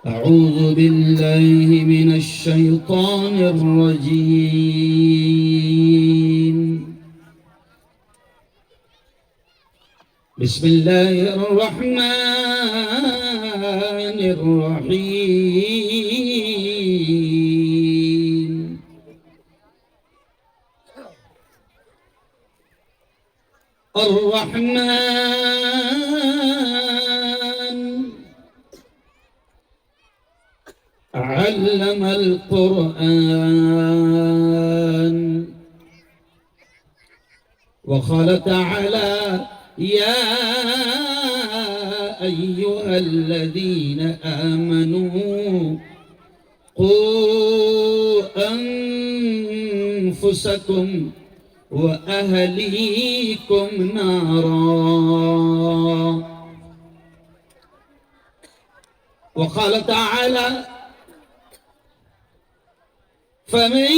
أعوذ بالله من الشيطان الرجيم. بسم الله الرحمن الرحيم. الرحمن علم القرآن وقال تعالى يا أيها الذين آمنوا قوا أنفسكم وأهليكم نارا. وقال تعالى فمن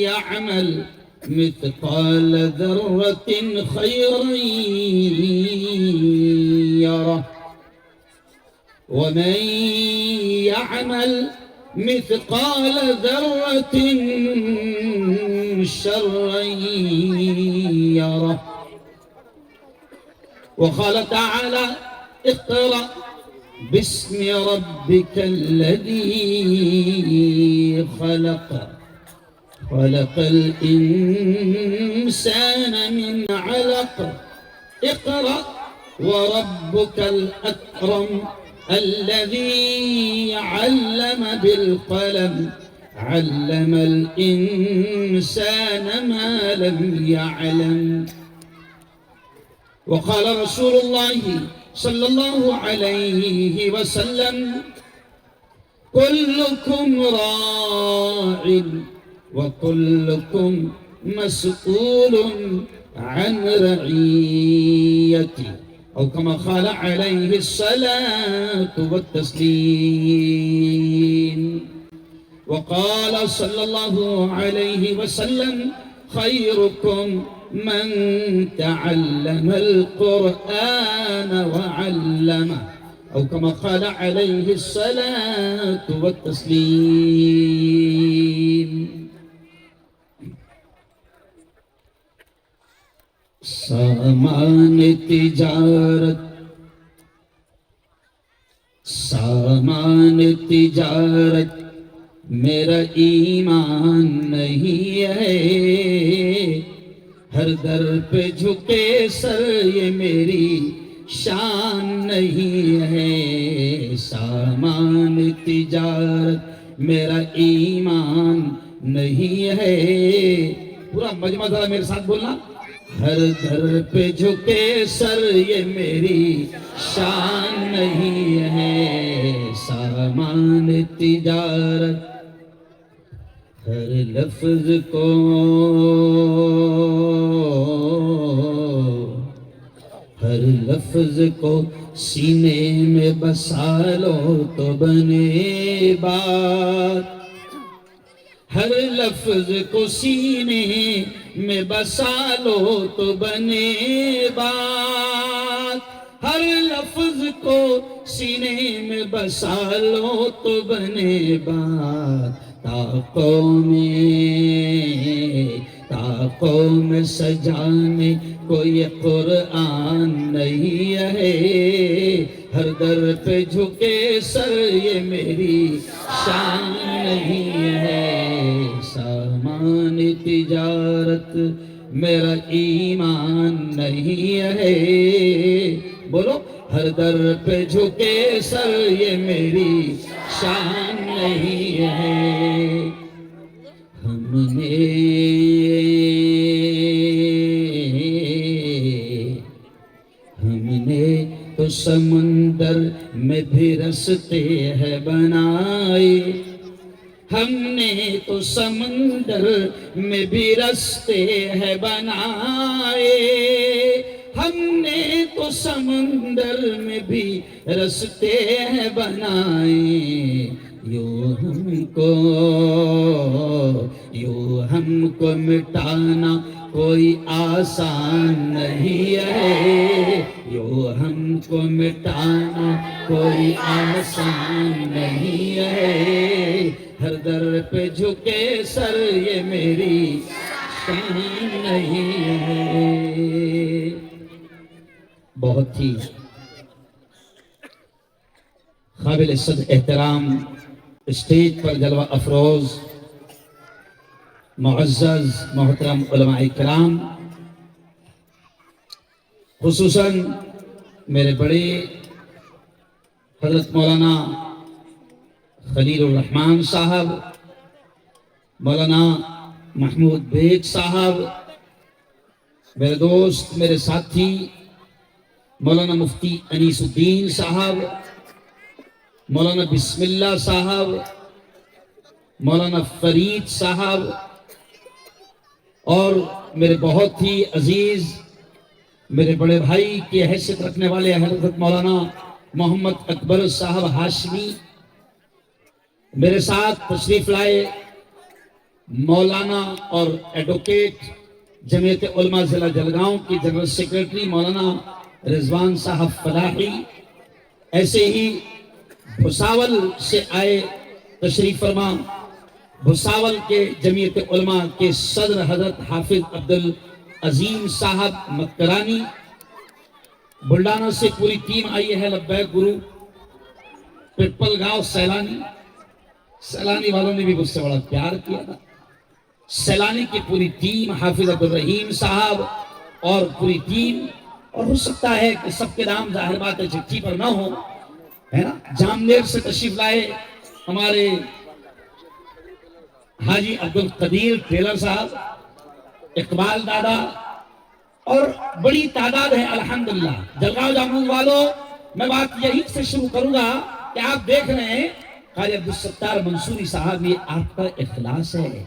يعمل مثقال ذرة خيرا يره ومن يعمل مثقال ذرة شرا يره. وقال تعالى اقرأ باسم ربك الذي خلق خلق الإنسان من علق اقرأ وربك الأكرم الذي علم بالقلم علم الإنسان ما لم يعلم. وقال رسول الله صلى الله عليه وسلم كلكم راع وكلكم مسؤول عن رعيته أو كما قال عليه الصلاة والتسليم. وقال صلى الله عليه وسلم خيركم من تعلم القرآن وعلمه أو كما قال عليه الصلاة والتسليم. سامان تجارت میرا ایمان نہیں ہے، ہر در پہ جھکے سر یہ میری شان نہیں ہے. سامان تجارت میرا ایمان نہیں ہے. پورا مجمع ذرا میرے ساتھ بولنا. ہر در پہ جھکے سر یہ میری شان نہیں ہے. سامان تجارت ہر لفظ کو سینے میں بسا لو تو بنے بات. ہر لفظ کو سینے میں بسا لو تو بنے بات. ہر لفظ کو سینے میں بسا لو تو بنے بات. طاقوں میں سجانے کو یہ قرآن نہیں ہے. ہر در پہ جھکے سر یہ میری شان نہیں ہے. سامان تجارت میرا ایمان نہیں ہے. بولو ہر در پہ جھکے سر یہ میری شان نہیں ہے. ہم نے تو سمندر میں بھی رستے ہیں بنائے. ہم نے تو سمندر میں بھی رستے ہیں بنائے. ہم نے تو سمندر میں بھی رستے ہیں بنائے. یوں ہم کو مٹانا کوئی آسان نہیں ہے، یوں ہم کو مٹانا کوئی آسان نہیں ہے، ہر در پہ جھکے سر یہ میری شان نہیں ہے۔ بہت ہی قابل صد احترام اسٹیج پر جلوہ افروز معزز محترم علماء کرام، خصوصاً میرے بڑے حضرت مولانا خلیل الرحمن صاحب، مولانا محمود بیگ صاحب، میرے دوست میرے ساتھی مولانا مفتی انیس الدین صاحب، مولانا بسم اللہ صاحب، مولانا فرید صاحب، اور میرے بہت ہی عزیز میرے بڑے بھائی کی حیثیت رکھنے والے حضرت مولانا محمد اکبر صاحب ہاشمی، میرے ساتھ تشریف لائے مولانا اور ایڈوکیٹ جمعیت علماء ضلع جلگاؤں کی جنرل سیکریٹری مولانا رضوان صاحب فلاحی، ایسے ہی بھساول سے آئے تشریف فرما بھساول کے جمعیت علماء کے صدر حضرت حافظ عبدالعظیم صاحب مکرانی، بلڈانا سے پوری ٹیم آئی ہے لبیک گرو، پپل گاؤں سیلانی والوں نے بھی مجھ سے بڑا پیار کیا تھا، سیلانی کی پوری ٹیم، حافظ عبدالرحیم صاحب اور پوری ٹیم، اور ہو سکتا ہے کہ سب کے نام ظاہر بات ہے چٹھی پر نہ ہو، ہے نا۔ جامنیر سے تشریف لائے ہمارے حاجی عبدالقدیر ٹیلر صاحب، اقبال دادا، اور بڑی تعداد ہے الحمدللہ۔ جلگاؤں جامود والوں، میں بات یہی سے شروع کروں گا کہ آپ دیکھ رہے ہیں قاری عبدالستار منصوری صاحب، یہ آپ کا اخلاص ہے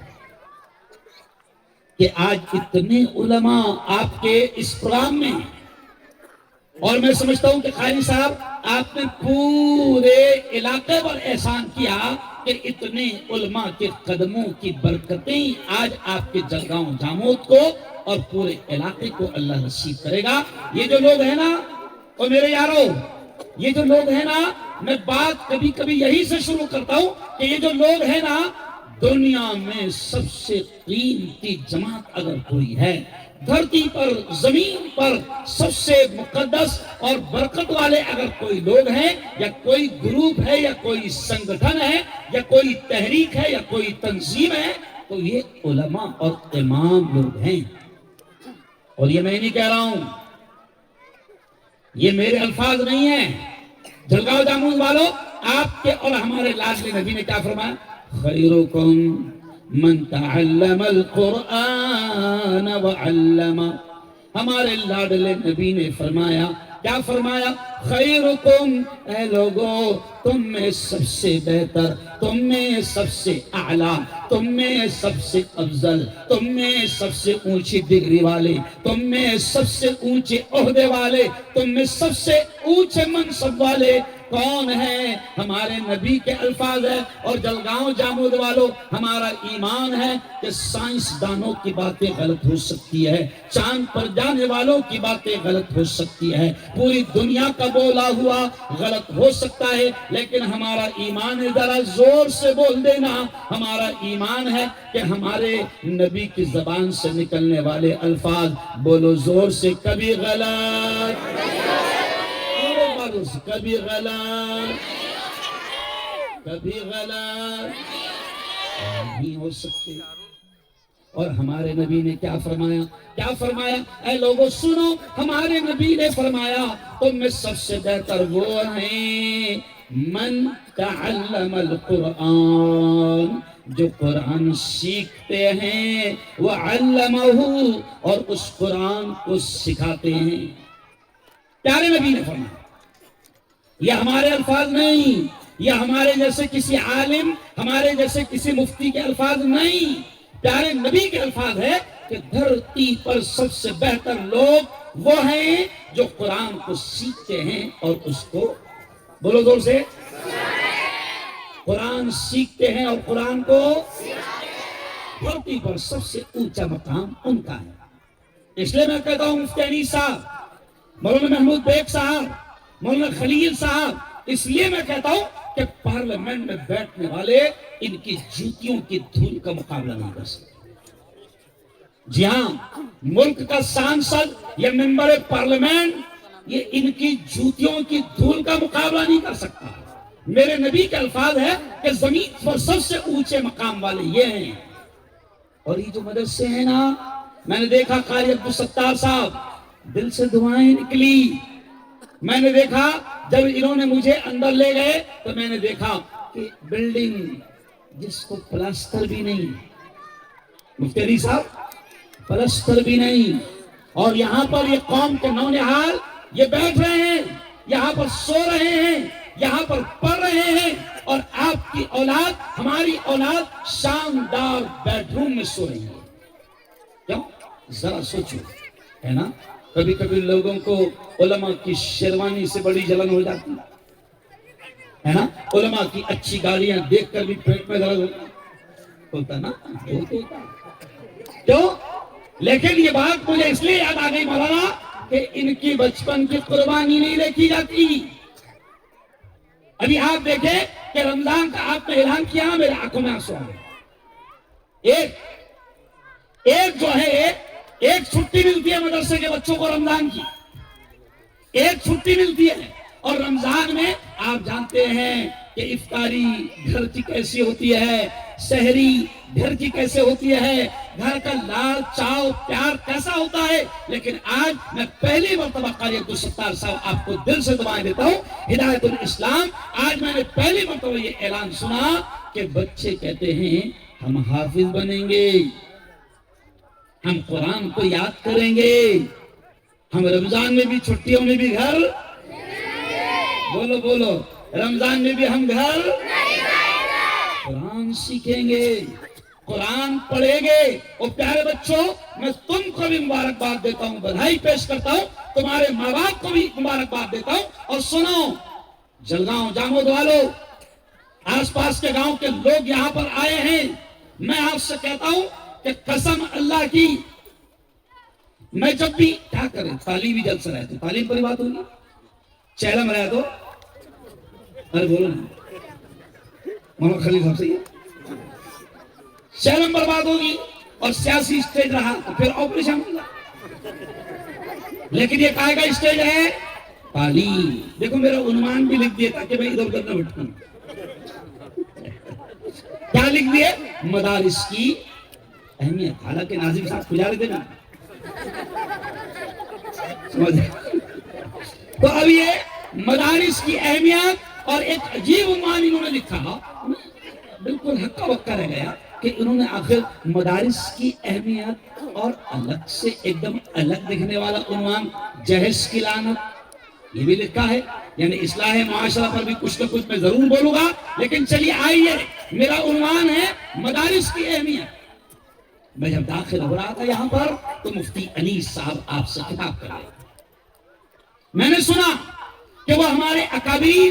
کہ آج اتنے علماء آپ کے اس پروگرام میں، اور میں سمجھتا ہوں کہ قاری صاحب آپ نے پورے علاقے پر احسان کیا کہ اتنے علماء کے قدموں کی برکتیں آج آپ کے جلگاؤں جامود کو اور پورے علاقے کو اللہ نصیب کرے گا۔ یہ جو لوگ ہیں نا، اور میرے یارو، یہ جو لوگ ہیں نا، میں بات کبھی کبھی یہی سے شروع کرتا ہوں کہ یہ جو لوگ ہیں نا، دنیا میں سب سے قیمتی جماعت اگر کوئی ہے، دھرتی پر زمین پر سب سے مقدس اور برکت والے اگر کوئی لوگ ہیں، یا کوئی گروپ ہے، یا کوئی سنگٹھن ہے، یا کوئی تحریک ہے، یا کوئی تنظیم ہے، تو یہ علماء اور امام لوگ ہیں۔ اور یہ میں نہیں کہہ رہا ہوں، یہ میرے الفاظ نہیں ہیں۔ جلگاؤں جامود والوں، آپ کے اور ہمارے لاڈلے نبی نے کیا فرمایا؟ خیرکم من تعلم القرآن وعلم۔ ہمارے لاڈلے نبی نے فرمایا، کیا فرمایا؟ خیرکم، اے لوگو، تم میں سب سے بہتر، تم میں سب سے اعلیٰ، تم میں سب سے افضل، تم میں سب سے اونچی ڈگری والے، تم میں سب سے اونچے عہدے والے، تم میں سب سے اونچے منصب والے کون ہیں؟ ہمارے نبی کے الفاظ ہیں۔ اور جلگاؤں جامود والوں، ہمارا ایمان ہے کہ سائنسدانوں کی باتیں غلط ہو سکتی ہے، چاند پر جانے والوں کی باتیں غلط ہو سکتی ہے، پوری دنیا کا بولا ہوا غلط ہو سکتا ہے، لیکن ہمارا ایمان ہے، ذرا زور سے بول دینا، ہمارا ایمان ہے کہ ہمارے نبی کی زبان سے نکلنے والے الفاظ، بولو زور سے، کبھی غلط، کبھی غلط، کبھی غلط نہیں ہو سکتے۔ اور ہمارے نبی نے کیا فرمایا؟ کیا فرمایا؟ اے لوگوں سنو، ہمارے نبی نے فرمایا تم میں سب سے بہتر وہ ہیں من تعلم القرآن، جو قرآن سیکھتے ہیں، وعلمہ، اور اس قرآن کو سکھاتے ہیں۔ پیارے نبی نے فرمایا، یہ ہمارے الفاظ نہیں، یہ ہمارے جیسے کسی عالم، ہمارے جیسے کسی مفتی کے الفاظ نہیں، پیارے نبی کے الفاظ ہے کہ دھرتی پر سب سے بہتر لوگ وہ ہیں جو قرآن کو سیکھتے ہیں اور اس کو، بولو زور سے، قرآن سیکھتے ہیں اور قرآن کو، دھرتی پر سب سے اونچا مقام ان کا ہے۔ اس لیے میں کہتا ہوں مفتی انیس صاحب، مولانا محمود بیگ صاحب، مولانا خلیل صاحب، اس لیے میں کہتا ہوں کہ پارلیمنٹ میں بیٹھنے والے ان کی جوتیوں کی دھول کا مقابلہ نہیں کر سکتے۔ جی ہاں، ملک کا سانسد یا ممبر پارلیمنٹ یہ ان کی جوتیوں کی دھول کا مقابلہ نہیں کر سکتا۔ میرے نبی کے الفاظ ہے کہ زمین پر سب سے اونچے مقام والے یہ ہیں۔ اور یہ جو مدرسے ہیں نا، میں نے دیکھا قاری عبدالستار صاحب، دل سے دعائیں نکلی۔ میں نے دیکھا جب انہوں نے مجھے اندر لے گئے تو میں نے دیکھا کہ بلڈنگ جس کو پلاسٹر بھی نہیں، مفتی علی صاحب پلستر بھی نہیں، اور یہاں پر یہ قوم کے نونہال یہ بیٹھ رہے ہیں، یہاں پر سو رہے ہیں، یہاں پر پڑھ رہے ہیں، اور آپ کی اولاد، ہماری اولاد شاندار بیڈ روم میں سو رہی ہے۔ کیوں؟ ذرا سوچو، ہے نا؟ کبھی کبھی لوگوں کو علماء کی شیروانی سے بڑی جلن ہو جاتی ہے نا؟ علماء کی اچھی گاڑیاں دیکھ کر بھی پیٹ میں درد ہوتا نا؟ کیوں؟ لیکن یہ بات مجھے اس لیے یاد آ گئی مولانا کہ ان کی بچپن کی قربانی نہیں دیکھی جاتی۔ ابھی آپ دیکھیں کہ رمضان کا آپ نے اعلان کیا، میرے آنکھوں میں آنسو آ گئے۔ ایک جو ہے ایک چھٹی ملتی ہے مدرسے کے بچوں کو رمضان کی، ایک چھٹی ملتی ہے، اور رمضان میں آپ جانتے ہیں کہ افطاری گھر کی کیسی ہوتی ہے، سحری گھر کی کیسے ہوتی ہے، گھر کا لال چاو پیار کیسا ہوتا ہے۔ لیکن آج میں پہلی مرتبہ قاری عبدالستار صاحب آپ کو دل سے دعائیں دیتا ہوں، ہدایت الاسلام، آج میں نے پہلی مرتبہ یہ اعلان سنا کہ بچے کہتے ہیں ہم حافظ بنیں گے، ہم قرآن کو یاد کریں گے، ہم رمضان میں بھی چھٹیوں میں بھی گھر، بولو بولو، رمضان میں بھی ہم گھر قرآن سیکھیں گے، قرآن پڑھیں گے۔ اور پیارے بچوں، میں تم کو بھی مبارکباد دیتا ہوں، بدھائی پیش کرتا ہوں، تمہارے ماں باپ کو بھی مبارکباد دیتا ہوں۔ اور سنو، جلگاؤں جامود والوں، آس پاس کے گاؤں کے لوگ یہاں پر آئے ہیں، میں آپ سے کہتا ہوں کہ قسم اللہ کی، میں جب بھی کیا کریں تعلیمی جلسہ رہتے، تعلیم پر بات ہوگی، چہلم رہے تو ارے بولو نا مولانا خلیل صاحب سے یہ چہلم پر بات ہوگی، اور سیاسی اسٹیج رہا تو پھر آپریشن ہوگا، لیکن یہ کہے گا اسٹیج ہے تعلیم۔ دیکھو میرا عنوان بھی لکھ دیا تاکہ میں ادھر ادھر نہ بھٹکوں۔ کیا لکھ دیے؟ مدارس کی اہمیت، حالانکہ ناظم صاحب کھجا رہے تھے نا، تو اب یہ مدارس کی اہمیت، اور ایک عجیب عنوان انہوں نے لکھا، بالکل ہکا بکا رہ گیا کہ انہوں نے آخر مدارس کی اہمیت اور الگ سے ایک دم الگ دکھنے والا عنوان جہیز کی لعنت یہ بھی لکھا ہے۔ یعنی اصلاح معاشرہ پر بھی کچھ نہ کچھ میں ضرور بولوں گا، لیکن چلیے آئیے، میرا عنوان ہے مدارس کی اہمیت۔ میں جب داخل ہو رہا تھا یہاں پر تو مفتی انیس صاحب آپ سے خطاب کر رہے تھے، میں نے سنا کہ وہ ہمارے اکابرین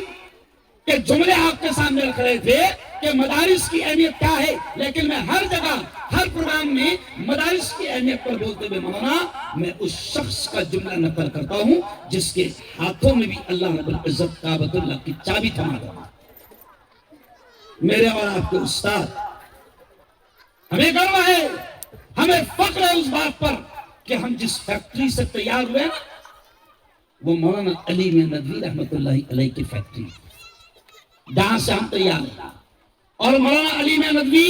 کے جملے آپ کے سامنے رکھ رہے تھے کہ مدارس کی اہمیت کیا ہے، لیکن میں ہر جگہ ہر پروگرام میں مدارس کی اہمیت پر بولتے ہوئے مولانا میں اس شخص کا جملہ نقل کرتا ہوں جس کے ہاتھوں میں بھی اللہ رب العزت کعبۃ اللہ کی چابی تھما رہا۔ میرے اور آپ کے استاد، ہمیں گرو ہے، ہمیں فخر ہے اس بات پر کہ ہم جس فیکٹری سے تیار ہوئے وہ مولانا علی میاں ندوی رحمۃ اللہ علیہ کی فیکٹری، جہاں سے ہم تیار ہیں۔ اور مولانا علی میاں ندوی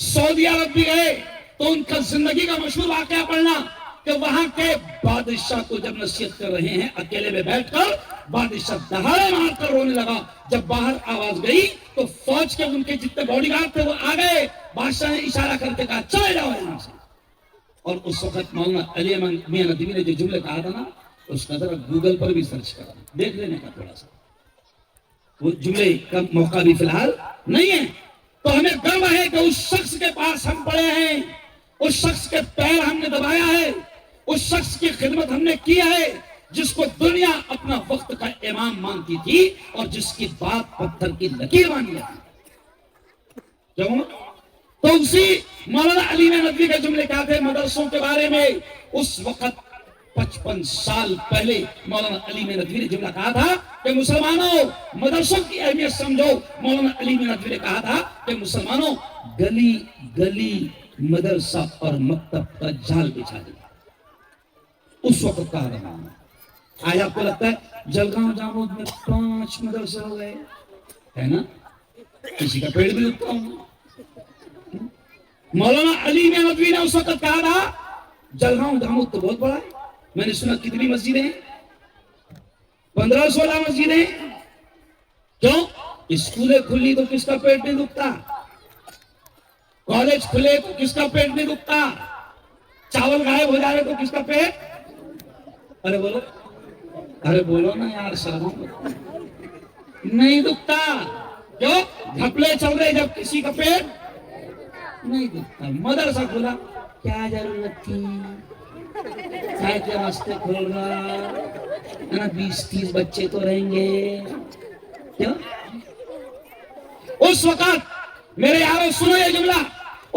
سعودی عرب بھی گئے تو ان کا زندگی کا مشہور واقعہ پڑھنا کہ وہاں کے بادشاہ کو جب نصیحت کر رہے ہیں اکیلے میں بیٹھ کر، بادشاہ دہاڑے مار کر رونے لگا۔ جب باہر آواز گئی تو فوج کے ان کے جتنے باڈی گارڈ تھے وہ آ گئے، بادشاہ نے اشارہ کر کے کہا چلے جاؤ یہاں سے۔ اور اس وقت مولانا علی میاں ندوی نے جو جملے کہا تھا نا، اس کا ذرا گوگل پر بھی سرچ کرنا، دیکھ لینے کا تھوڑا سا، وہ جملے کا موقع بھی فی الحال نہیں ہے۔ تو ہمیں گرو ہے کہ اس شخص کے پاس ہم پڑے ہیں، اس شخص کے پیر ہم نے دبایا ہے، اس شخص کی خدمت ہم نے کی ہے، جس کو دنیا اپنا وقت کا امام مانتی تھی اور جس کی بات پتھر کی لکیر مانی جاتی۔ کیوں؟ تو اسی مولانا علی ندوی کے جملے کیا تھے مدرسوں کے بارے میں؟ اس وقت 55 سال پہلے مولانا علی ندوی نے جملہ کہا تھا کہ مسلمانوں مدرسوں کی اہمیت سمجھو۔ مولانا علی ندوی نے کہا تھا کہ مسلمانوں گلی گلی مدرسہ اور مکتب کا جال بچھا دیا، اس وقت کہا رہا ہوں۔ آج آپ کو لگتا ہے جلگاؤں جامود میں 5 مدرسے ہو گئے ہے نا، کسی کا پیڑ بھی اگتا ہوں۔ مولانا علی ندوی نے اس وقت کہا تھا جلگاؤں جامود تو بہت بڑا ہے، میں نے سنا کتنی مسجدیں ہیں؟ 15-16 مسجدیں۔ کیوں؟ اسکولیں کھلی تو کس کا پیٹ نہیں دکھتا، کالج کھلے تو کس کا پیٹ نہیں دکھتا، چاول غائب ہو جائے تو کس کا پیٹ، ارے بولو نا یار، سلام نہیں دکھتا۔ کیوں؟ گھپلے چل رہے جب کسی کا پیٹ نہیں دکھتا۔ مدرسہ کھلا، کیا ضرورت تھی، چائے کے واسطے کھول رہا ہے نا، 20-30 بچے تو رہیں گے۔ کیا اس وقت میرے یاروں سنو یہ جملہ،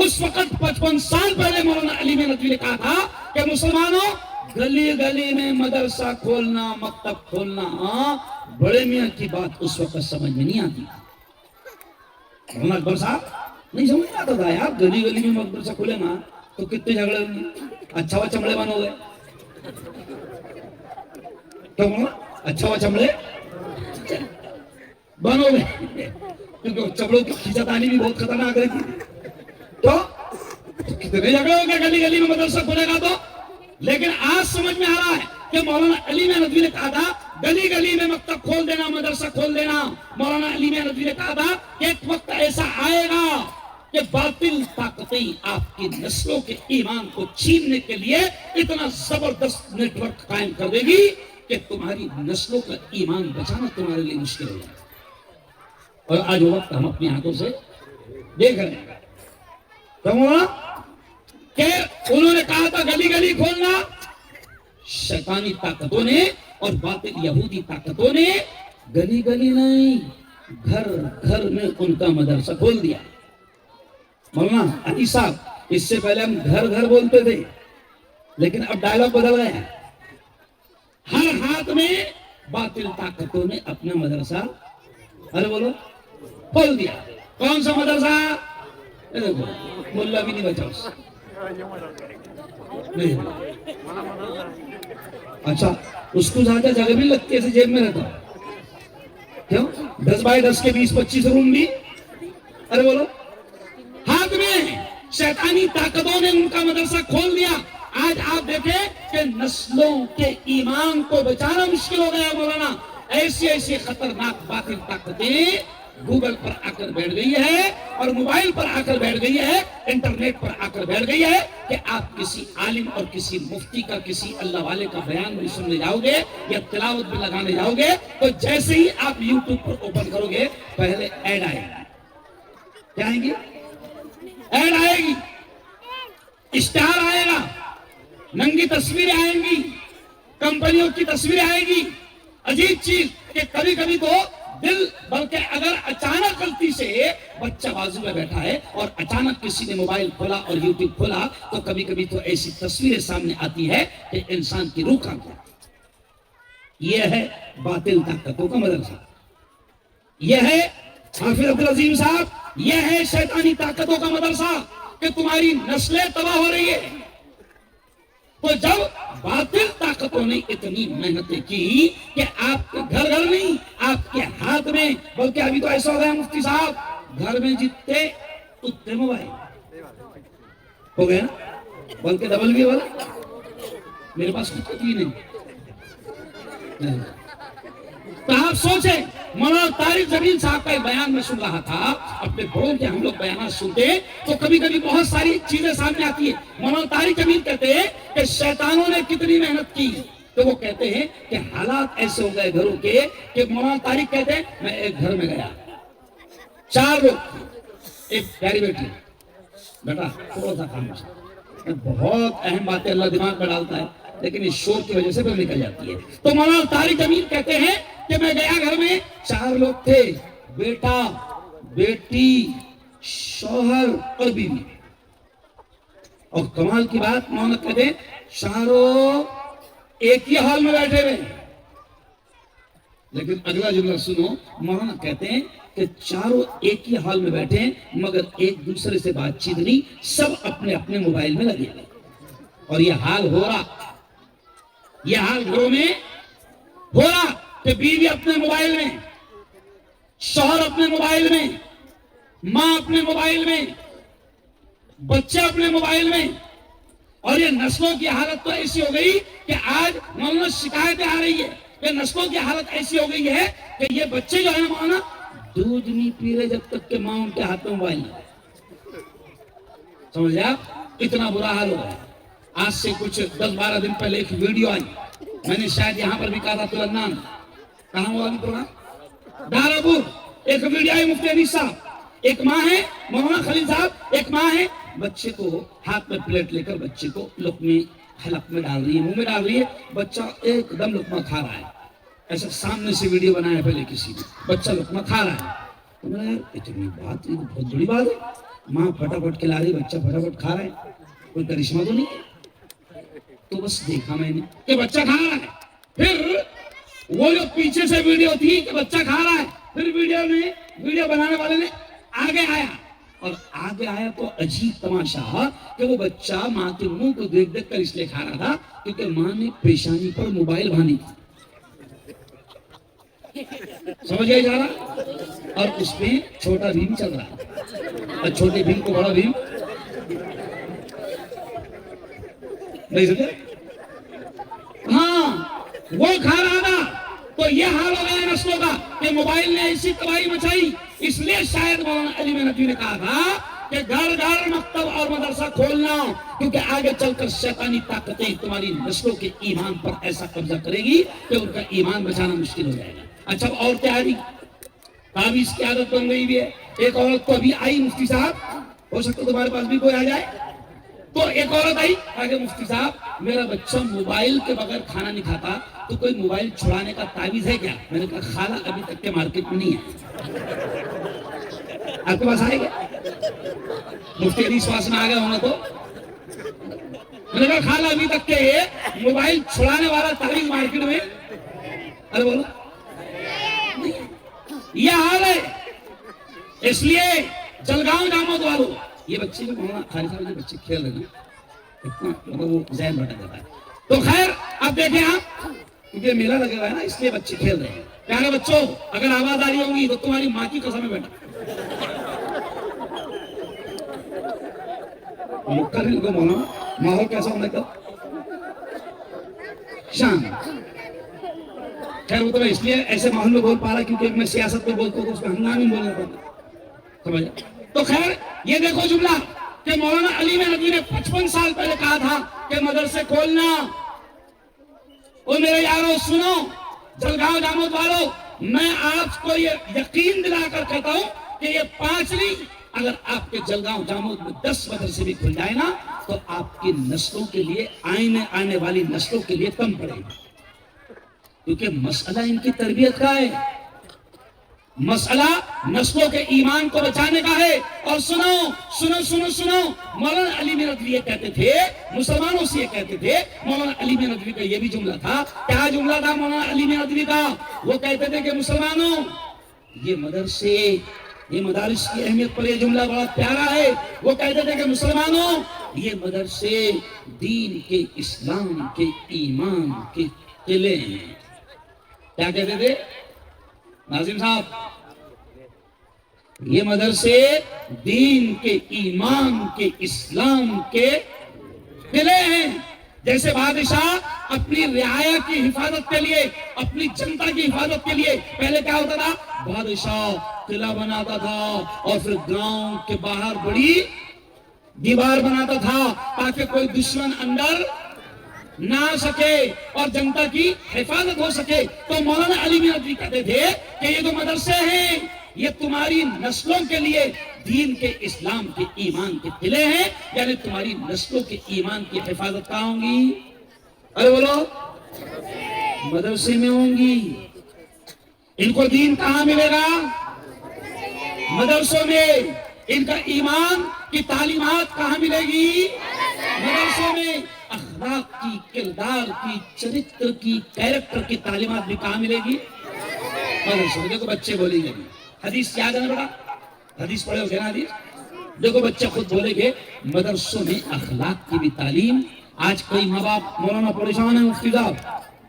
اس وقت 55 سال پہلے مولانا علی ندوی نے کہا تھا کہ مسلمانوں گلی گلی میں مدرسہ کھولنا، مکتب کھولنا، بڑے میاں کی بات اس وقت سمجھ میں نہیں آتی۔ مولانا اکبر صاحب نہیں سمجھ میں آتا تھا یار، گلی گلی میں مدرسہ کھولے نا تو کتنے جھگڑے ہوئے، اچھا وہ چمڑے بن ہو گئے، تو اچھا وہ چمڑے بن ہو گئے، کیونکہ چمڑوں کی کھینچتانی بھی بہت خطرناک رہتی، تو کتنے جھگڑے ہو گئے گلی گلی میں مدرسہ کھولے گا تو۔ لیکن آج سمجھ میں آ رہا ہے کہ مولانا علی ندوی نے کہا تھا گلی گلی میں مکتب کھول دینا، مدرسہ کھول دینا۔ مولانا علی ندوی نے کہا تھا کہ ایک وقت ایسا آئے گا کہ باطل طاقتیں آپ کی نسلوں کے ایمان کو چھیننے کے لیے اتنا زبردست نیٹ ورک قائم کر دے گی کہ تمہاری نسلوں کا ایمان بچانا تمہارے لیے مشکل ہو جائے گا۔ اور آج وہ وقت ہم اپنی آنکھوں سے دیکھ رہے ہیں کہ انہوں نے کہا تھا گلی گلی کھولنا، شیطانی طاقتوں نے اور باطل یہودی طاقتوں نے گلی گلی نہیں، گھر گھر میں ان کا مدرسہ کھول دیا۔ مولانا علی صاحب اس سے پہلے ہم گھر گھر بولتے تھے، لیکن اب ڈائلاگ بدل گئے ہیں، ہر ہاتھ میں باطل طاقتوں نے اپنا مدرسہ کھول دیا۔ کون سا مدرسہ؟ ملا بھی نہیں بچا اس نہیں، اچھا اس کو زیادہ جگہ بھی لگتی ہے جیب میں رہتا، کیوں 10 بائی 10 کے 20-25 روم بھی ہاتھ میں شیطانی طاقتوں نے ان کا مدرسہ کھول دیا۔ آج آپ دیکھیں کہ نسلوں کے ایمان کو بچانا مشکل ہو گیا مولانا، ایسی خطرناک باطل طاقتیں گوگل پر آ کر بیٹھ گئی ہے اور موبائل پر آ کر بیٹھ گئی ہے، انٹرنیٹ پر آ کر بیٹھ گئی ہے کہ آپ کسی عالم اور کسی مفتی کا، کسی اللہ والے کا بیان بھی سننے جاؤ گے یا تلاوت بھی لگانے جاؤ گے تو جیسے ہی آپ یوٹیوب پر اوپن کرو گے پہلے ایڈ آئے گی، کیا آئیں گی؟ ایڈ آئے گی، اشتہار آئے گا، ننگی تصویریں آئیں گی، کمپنیوں کی تصویریں آئیں گی۔ عجیب چیز کہ کبھی کبھی تو دل، بلکہ اگر اچانک غلطی سے بچہ بازو میں بیٹھا ہے اور اچانک کسی نے موبائل کھولا اور یوٹیوب کھولا تو کبھی کبھی تو ایسی تصویریں سامنے آتی ہے کہ انسان کی روح کانپ جاتی۔ یہ ہے باطل طاقتوں کا مدرسہ، یہ ہے حافظ عبدالعظیم صاحب، یہ ہے شیطانی طاقتوں کا مدرسہ کہ تمہاری نسلیں تباہ ہو رہی ہے۔ تو جب باطل طاقتوں نے اتنی محنتیں کی کہ آپ کے گھر گھر نہیں، آپ کے ہاتھ میں، بلکہ ابھی تو ایسا ہو گیا مفتی صاحب گھر میں جتنے اتنے موبائل ہو گیا نا، بلکہ ڈبل بھی والا میرے پاس خود کی نہیں۔ تو آپ سوچیں، مولانا طارق جمیل صاحب کا ایک بیان میں سن رہا تھا، اپنے بڑوں کے ہم لوگ بیانات سنتے تو کبھی کبھی بہت ساری چیزیں سامنے آتی ہیں۔ مولانا طارق جمیل کہتے ہیں کہ شیطانوں نے کتنی محنت کی، تو وہ کہتے ہیں کہ حالات ایسے ہو گئے گھروں کے کہ مولانا طارق کہتے ہیں میں ایک گھر میں گیا، 4 لوگ، ایک پیاری بیٹی، بیٹا تھوڑا سا خاموش، بہت اہم باتیں اللہ دماغ میں ڈالتا ہے لیکن اس شور کی وجہ سے پھر نکل جاتی ہے۔ تو مولانا طارق جمیل کہتے ہیں کہ میں گیا گھر میں 4 لوگ تھے، بیٹا، بیٹی شوہر اور بیوی. اور کمال کی بات مولانا کہتے ہیں چاروں ایک ہی ہال میں بیٹھے ہوئے ہیں. لیکن اگلا جملہ سنو، مولانا کہتے ہیں کہ چاروں ایک ہی ہال میں بیٹھے ہیں مگر ایک دوسرے سے بات چیت نہیں، سب اپنے اپنے موبائل میں لگے ہوئے. اور یہ حال ہو رہا، یہ حال گھروں میں ہو رہا کہ بیوی اپنے موبائل میں، شوہر اپنے موبائل میں، ماں اپنے موبائل میں، بچے اپنے موبائل میں. اور یہ نسلوں کی حالت تو ایسی ہو گئی کہ آج مولانا شکایتیں آ رہی ہے کہ نسلوں کی حالت ایسی ہو گئی ہے کہ یہ بچے جو ہے مولانا دودھ نہیں پی رہے جب تک کہ ماں ان کے ہاتھ میں موبائل نہ. سمجھ آپ، اتنا برا حال ہو رہا ہے. آج سے کچھ 10-12 دن پہلے ایک ویڈیو آئی، میں نے شاید یہاں پر بھی کہا تھا تلنگانہ، کہاں ہوا پروگرام، دارپور. ایک ویڈیو آئی مفتی انیس صاحب، ایک ماں ہے مولانا خلیل صاحب، ایک ماں ہے بچے کو ہاتھ میں پلیٹ لے کر بچے کو لقمے حلق میں ڈال رہی ہے، منہ میں ڈال رہی ہے. بچہ ایک دم لقمہ کھا رہا ہے. ایسا سامنے سے ویڈیو بنایا پہلے کسی نے، بچہ لقمہ کھا رہا ہے. تو میں نے یار اتنی بات، یہ بہت بڑی بات ہے. ماں پھٹافٹ کھلا رہی، بچہ پھٹافٹ کھا رہا ہے، کوئی کرشمہ تو نہیں ہے. تو بس دیکھا میں نے کہ بچہ کھا رہا ہے. پھر وہ جو پیچھے سے ویڈیو تھی کہ بچہ کھا رہا ہے، پھر ویڈیو بنانے والے نے آگے آیا، اور آگے آیا تو عجیب تماشا کہ وہ بچہ ماں کے منہ کو دیکھ دیکھ کر اس لیے کھا رہا تھا کیونکہ ماں نے پیشانی پر موبائل باندھی تھی. سمجھ گئے جا رہا، اور اس پہ چھوٹا بھیم چل رہا ہے، اور چھوٹے بھیم کو بڑا بھیم نہیں سکتے. ہاں وہ کھا رہا تھا. تو یہ حال ہو گیا نسلوں کا کہ موبائل نے ایسی تباہی مچائی. اس لیے شاید مولانا علی ندوی نے کہا تھا کہ گھر گھر مکتب اور مدرسہ کھولنا، کیونکہ آگے چل کر شیطانی طاقتیں تمہاری نسلوں کے ایمان پر ایسا قبضہ کرے گی کہ ان کا ایمان بچانا مشکل ہو جائے گا. اچھا اور کیا ہے، تعویذ کی عادت بن گئی بھی ہے. ایک عورت کو ابھی آئی، مفتی صاحب ہو سکتا تمہارے پاس بھی کوئی آ جائے. تو ایک عورت آئی، کہا مفتی صاحب میرا بچہ موبائل کے بغیر کھانا نہیں کھاتا، تو کوئی موبائل چھڑانے کا تعویذ ہے کیا؟ میں نے کہا خالہ ابھی تک کے مارکیٹ میں نہیں ہے. آپ کے پاس آئے گا؟ مفتی انیس پاس میں آ گیا ہونا تو میں نے کہا خالہ ابھی تک کے موبائل چھڑانے والا تعویذ مارکیٹ میں، ارے بولو یہ حال ہے. اس لیے جلگاؤں جامعت والوں، یہ بچے جو مولانا خالی صاحب جو بچے کھیل رہے ہیں اتنا مطلب وہ ذہن بھٹک جاتا ہے. تو خیر اب دیکھیں آپ، کیونکہ میلہ لگے ہوا ہے نا اس لیے بچے کھیل رہے ہیں. پیارے بچوں اگر آواز آ رہی ہوگی تو تمہاری ماں کی قسم ہے بیٹا، مولانا ماحول کیسا ہونا تھا شان. خیر وہ تو میں اس لیے ایسے ماحول میں بول پا رہا کیونکہ میں سیاست میں بولتا ہوں تو اس میں ہنگامی بولنا پڑتا. سمجھا؟ تو خیر یہ دیکھو جملہ کہ مولانا علی ندوی نے 55 سال پہلے کہا تھا کہ مدرسے کھولنا. اور میرے یارو سنو، جلگاؤں جامعت والو، میں آپ کو یہ یقین دلا کر کہتا ہوں کہ یہ 5 نہیں، اگر آپ کے جلگاؤں جامعت میں 10 مدرسے بھی کھل جائے نا تو آپ کی نسلوں کے لیے، آنے والی نسلوں کے لیے کم پڑے گا. کیونکہ مسئلہ ان کی تربیت کا ہے، مسئلہ نسلوں کے ایمان کو بچانے کا ہے. اور سنو سنو سنو سنو، مولانا علی ندوی یہ کہتے تھے، مسلمانوں سے یہ کہتے تھے. مولانا علی ندوی کا یہ بھی جملہ تھا. کیا جملہ تھا مولانا علی ندوی کا؟ وہ کہتے تھے کہ مسلمانوں یہ مدرسے، یہ مدارس کی اہمیت پر یہ جملہ بڑا پیارا ہے. وہ کہتے تھے کہ مسلمانوں یہ مدرسے دین کے، اسلام کے، ایمان کے قلعے ہیں. کیا کہتے تھے ناظم صاحب؟ یہ مدرسے دین کے، ایمان کے، اسلام کے قلعے ہیں. جیسے بادشاہ اپنی رعایا کی حفاظت کے لیے، اپنی جنتا کی حفاظت کے لیے پہلے کیا ہوتا تھا؟ بادشاہ قلعہ بناتا تھا اور پھر گاؤں کے باہر بڑی دیوار بناتا تھا تاکہ کوئی دشمن اندر نہ آ سکے اور جنتا کی حفاظت ہو سکے. تو مولانا علی ندوی کہتے تھے کہ یہ جو مدرسے ہیں یہ تمہاری نسلوں کے لیے دین کے، اسلام کے، ایمان کے قلعے ہیں. یعنی تمہاری نسلوں کے ایمان کی حفاظت کہاں ہوں گی؟ ارے بولو، مدرسے میں ہوں گی. ان کو دین کہاں ملے گا؟ مدرسوں میں. ان کا ایمان کی تعلیمات کہاں ملے گی؟ مدرسوں میں اخلاق کی، کردار کی، چرتر کی، کیریکٹر کی تعلیمات بھی کہاں ملے گی؟ مدرسوں میں۔ دیکھو بچے بولیں گے، حدیث یاد ہے نا بیٹا؟ حدیث پڑھے ہو گے نا حدیث؟ دیکھو بچے خود بولیں گے مدرسوں میں اخلاق کی بھی تعلیم۔ آج کئی ماں باپ مولانا پریشان ہیں، مفتی صاحب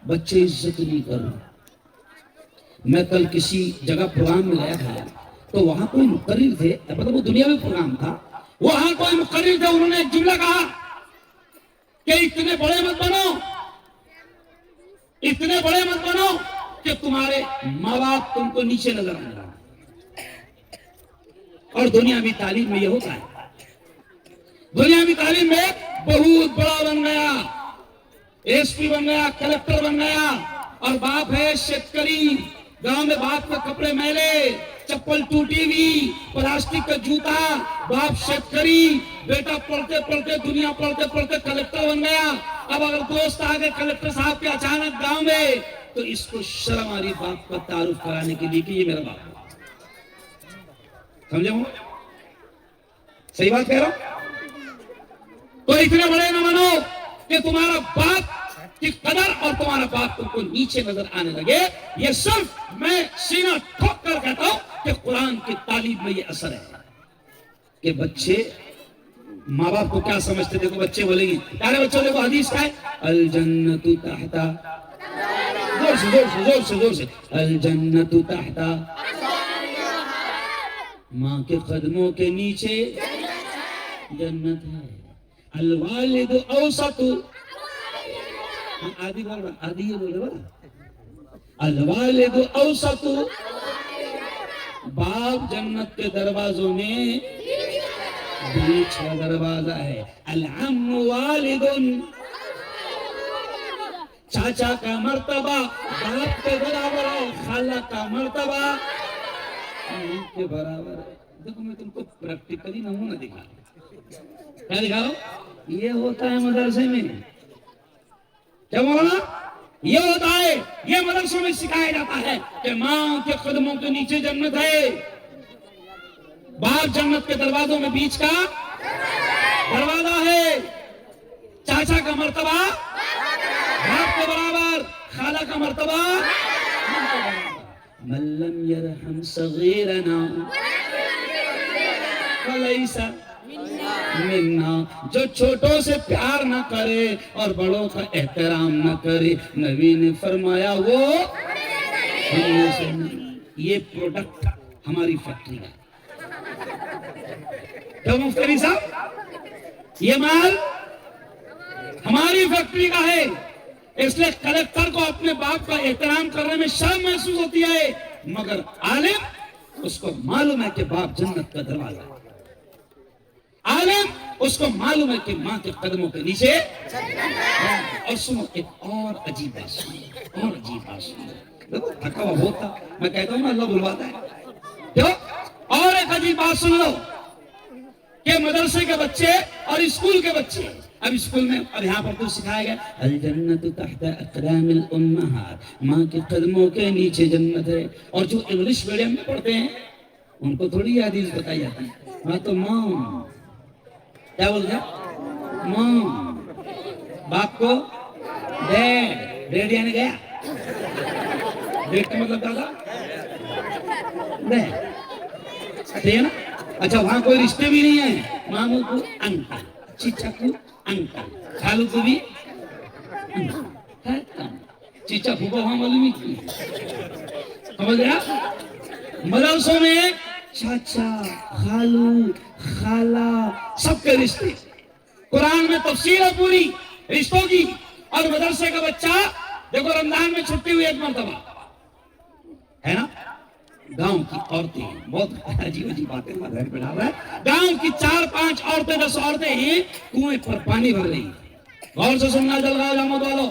بچے عزت نہیں کر رہے۔ میں کل کسی جگہ پروگرام میں گیا تھا تو وہاں کوئی مقرر تھے، مطلب وہ دنیاوی پروگرام تھا، وہاں کوئی مقرر تھے، انہوں نے ایک جملہ کہا کہ اتنے بڑے مت بنو، اتنے بڑے مت بنو کہ تمہارے ماں باپ تم کو نیچے نظر آنے لگے۔ اور دنیاوی تعلیم میں یہ ہوتا ہے، دنیاوی تعلیم میں بہت بڑا بن گیا، ایس پی بن گیا، کلکٹر بن گیا، اور باپ ہے شیتکری، گاؤں میں باپ کے کپڑے میلے، چپل ٹوٹی ہوئی، پلاسٹک کا جوتا، باپ شیتکری، بیٹا پڑھتے پڑھتے دنیا پڑھتے پڑھتے کلکٹر بن گیا۔ اب اگر دوست آگے کلکٹر صاحب کے اچانک گاؤں میں، تو اس کو شرم آ رہی باپ کا تعارف کرانے کے لیے کہ یہ میرا باپ ہے۔ سمجھے ہوں؟ صحیح بات کہہ رہا ہوں؟ تو اتنے بڑے نہ بنو کہ تمہارا باپ کی قدر اور تمہارا باپ تم کو نیچے نظر آنے لگے۔ یہ صرف میں سینہ ٹھوک کر کہتا ہوں کہ قرآن کی تعلیم میں یہ اثر ہے کہ بچے ماں باپ کو کیا سمجھتے تھے۔ کو بچے بولیں گے، پیارے بچوں دیکھو حدیث کا ہے، الجنت تحت، زور سے زور سے زور سے زور سے، الجنت تحت، ماں کے قدموں کے نیچے جنت ہے، الوالد اوسط، آدھی بول رہا، آدھی یہ بول رہا، الوالد اوسط، باپ جنت کے دروازوں میں بیچ کا دروازہ ہے، العم والد، چاچا کا مرتبہ باپ کے برابر ہے، خالہ کا مرتبہ ماں کے برابر ہے۔ دیکھو میں تم کو پریکٹیکلی نمونہ دکھا کیا دکھا رہا ہوں؟ یہ ہوتا ہے مدرسے میں، کیا بولا؟ یہ ہوتا ہے، یہ مدرسوں میں سکھایا جاتا ہے کہ ماں کے قدموں کے نیچے جنت ہے، باپ جنت کے دروازوں میں بیچ کا دروازہ ہے، چاچا کا مرتبہ باپ کے برابر، خالہ کا مرتبہ من لم يرحم صغيرنا فليس منا، جو چھوٹوں سے پیار نہ کرے اور بڑوں کا احترام نہ کرے، نبی نے فرمایا وہ ہم میں سے نہیں۔ یہ پروڈکٹ ہماری فیکٹری ہے، کیا مفتری صاحب؟ یہ مال ہماری فیکٹری کا ہے، اس لیے کلکٹر کو اپنے باپ کا احترام کرنے میں شرم محسوس ہوتی ہے، مگر عالم اس کو معلوم ہے کہ باپ جنت کا دروازہ ہے، عالم اس کو معلوم ہے کہ ماں کے قدموں کے نیچے۔ اور سنو ایک اور عجیب بات سنو، اور عجیب بات سنو، دیکھو تھکا ہوا بہت تھا، میں کہتا ہوں نا اللہ بلواتا ہے، کیوں؟ اور ایک عجیب بات سن لو کہ مدرسے کے بچے اور اسکول کے بچے، اب اسکول میں اب یہاں پر تو سکھایا گیا الجنت تحت اقدام الامہات، ماں کے قدموں کے نیچے جنت ہے، اور جو انگلش میڈیم میں پڑھتے ہیں ان کو تھوڑی یہ حدیث بتائی جاتی ہے، ہاں تو ماں کیا بولتے ہیں؟ ماں، باپ کو ڈیڈ، ڈیڈ یعنی گیا، ڈیڈ کا مطلب کیا تھا؟ ڈیڈ، صحیح ہے نا؟ اچھا وہاں کوئی رشتے بھی نہیں ہے، ماموں کو انکل، چچا کو انکل، خالو کو بھی انکل، چچا پھوپا وہاں معلوم ہی کی، سمجھ گیا؟ مدرسوں میں چاچا، خالو، خالہ، سب کے رشتے، قرآن میں تفصیل ہے پوری رشتوں کی۔ اور مدرسے کا بچہ دیکھو رمضان میں چھٹی ہوئی ایک مرتبہ ہے نا، گاؤں کی عورتیں، بہت عجیب عجیب باتیں گھر پہ ڈال رہا ہے، گاؤں کی 4-5 عورتیں 10 عورتیں ہی کنویں پر پانی بھر رہی ہیں، غور سے سننا جل رہا جامعت والوں،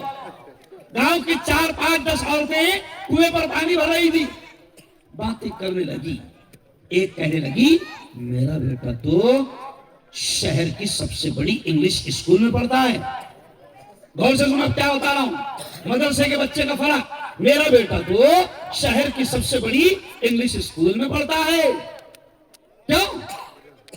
گاؤں کی 4-5-10 عورتیں کنویں پر پانی بھر رہی تھی، باتیں کرنے لگی، ایک کہنے لگی میرا بیٹا تو شہر کی سب سے بڑی انگلش اسکول میں پڑھتا ہے، غور سے سنا کیا بتا رہا ہوں، مدرسے کے بچے کا فرق، میرا بیٹا تو شہر کی سب سے بڑی انگلش اسکول میں پڑھتا ہے، کیوں؟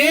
A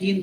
3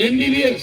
MBBS,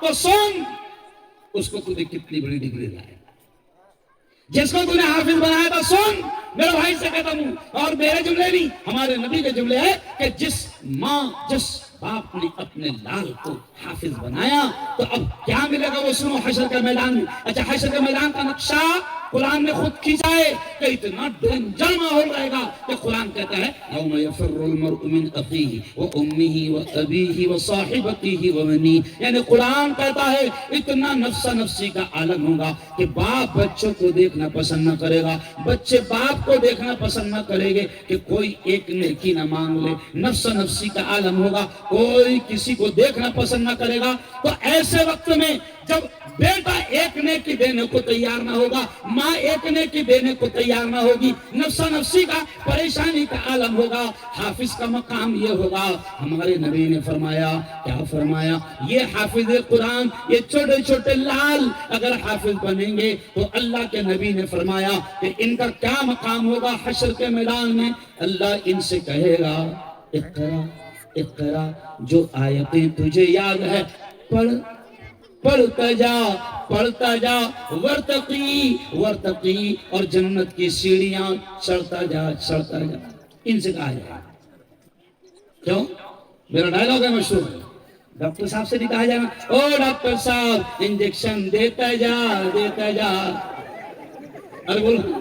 تو سن، اس کو تو نے کتنی بڑی ڈگری لایا، جس کو تو نے حافظ بنایا تھا سن، میرے بھائی سے کہتا ہوں، اور میرے جملے نہیں، ہمارے نبی کے جملے ہیں کہ جس ماں جس باپ نے اپنے لال کو حافظ بنایا تو اب کیا ملے گا وہ سنو حشر کے میدان میں۔ اچھا حشر کے میدان کا نقشہ قرآن نے خود کھینچا ہے کہ اتنا ڈینجر ماحول رہے گا کہ قرآن کہتا ہے یوم یفر المرء من اخیہ وامہ وابیہ وصاحبتہ وبنیہ، یعنی قرآن کہتا ہے اتنا نفسا نفسی کا عالم ہوگا کہ باپ بچوں کو دیکھنا پسند نہ کرے گا، بچے باپ کو دیکھنا پسند نہ کرے گے کہ کوئی ایک نیکی نہ مانگ لے، نفسا نفسی کا عالم ہوگا، کوئی کسی کو دیکھنا پسند نہ کرے گا۔ تو ایسے وقت میں جب بیٹا ایک نیکی دینے کو تیار نہ ہوگا، ماں ایک نیکی دینے کو تیار نہ ہوگی، نفسا نفسی کا پریشانی کا عالم ہوگا، حافظ کا مقام یہ ہوگا۔ ہمارے نبی نے فرمایا، کیا فرمایا؟ یہ حافظ قرآن، یہ چھوٹے چھوٹے لال اگر حافظ بنیں گے تو اللہ کے نبی نے فرمایا کہ ان کا کیا مقام ہوگا حشر کے میدان میں۔ اللہ ان سے کہے گا اقرا اقرا، جو آیتیں تجھے یاد ہے پڑھ، پڑھتا جا پڑھتا جا، ورتقی ورتقی، اور جنت کی سیڑھیاں چڑھتا جا چڑھتا جا۔ ان سے کہا جائے کیوں؟ میرا ڈائلاگ ہے مشہور، ڈاکٹر صاحب سے نہیں کہا جائے گا او ڈاکٹر صاحب انجیکشن دیتا جا دیتا جا، ارے بولو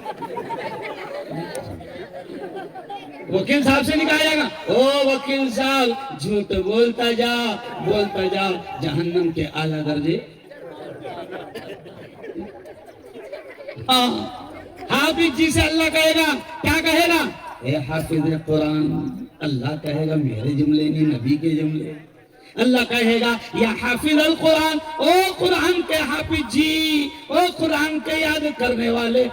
وکیل صاحب سے نہیں کہا جائے گا او وکیل صاحب جھوٹ بولتا جا، جہنم کے اعلیٰ درجے۔ حافظ جی سے اللہ کہے گا، کیا کہے گا؟ اے حافظ قرآن، اللہ کہے گا میرے جملے نہیں نبی کے جملے، اللہ کہے گا یا حافظ القرآن، او قرآن کے حافظ جی، او قرآن کے یاد کرنے والے،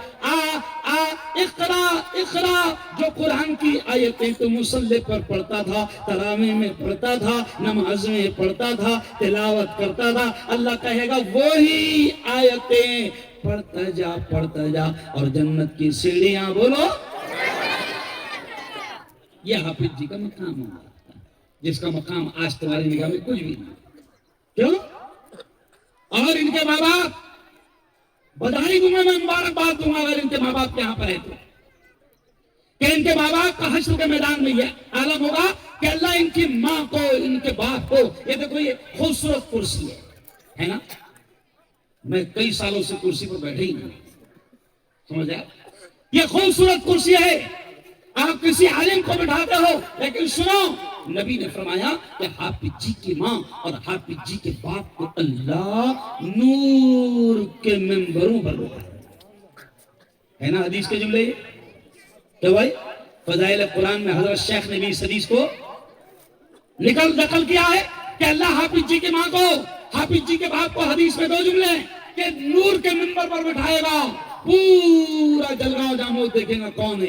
اقرا اقرا، جو قرآن کی آیتیں تو مصلی پر پڑھتا تھا، تراویح میں پڑھتا تھا، نماز میں پڑھتا تھا، تلاوت کرتا تھا، اللہ کہے گا وہی آیتیں پڑھتا جا اور جنت کی سیڑھیاں بولو۔ یہ حافظ جی کا مقام ہوگا، جس کا مقام آج تمہاری نگاہ میں کچھ بھی نہیں۔ کیوں؟ اور ان کے ماں باپ، بدائی دوں میں مبارکباد دوں گا اگر ان کے ماں باپ یہاں پر ہے تو، کہ ان کے ماں باپ کا حشر کے میدان میں یہ عالم ہوگا کہ اللہ ان کی ماں کو، ان کے باپ کو، یہ دیکھو یہ خوبصورت کرسی ہے نا، میں کئی سالوں سے کرسی پر بیٹھے ہی نہیں، سمجھ آیا؟ یہ خوبصورت کرسی ہے، آپ کسی عالم کو بٹھاتے ہو، لیکن سنو نبی نے فرمایا کہ حافظ جی کی ماں اور حافظ جی کے باپ کو اللہ نور کے منبروں پر بٹھائے، ہے نا حدیث کے جملے یہ کہ بھائی فضائل قرآن میں حضرت شیخ نے بھی اس حدیث کو نقل کیا ہے کہ اللہ حافظ جی کی ماں کو، حافظ جی کے باپ کو، حدیث میں 2 جملے ہیں کہ نور کے منبر پر بٹھائے گا، پورا جلگاؤ جاموت دیکھیں گا کون ہے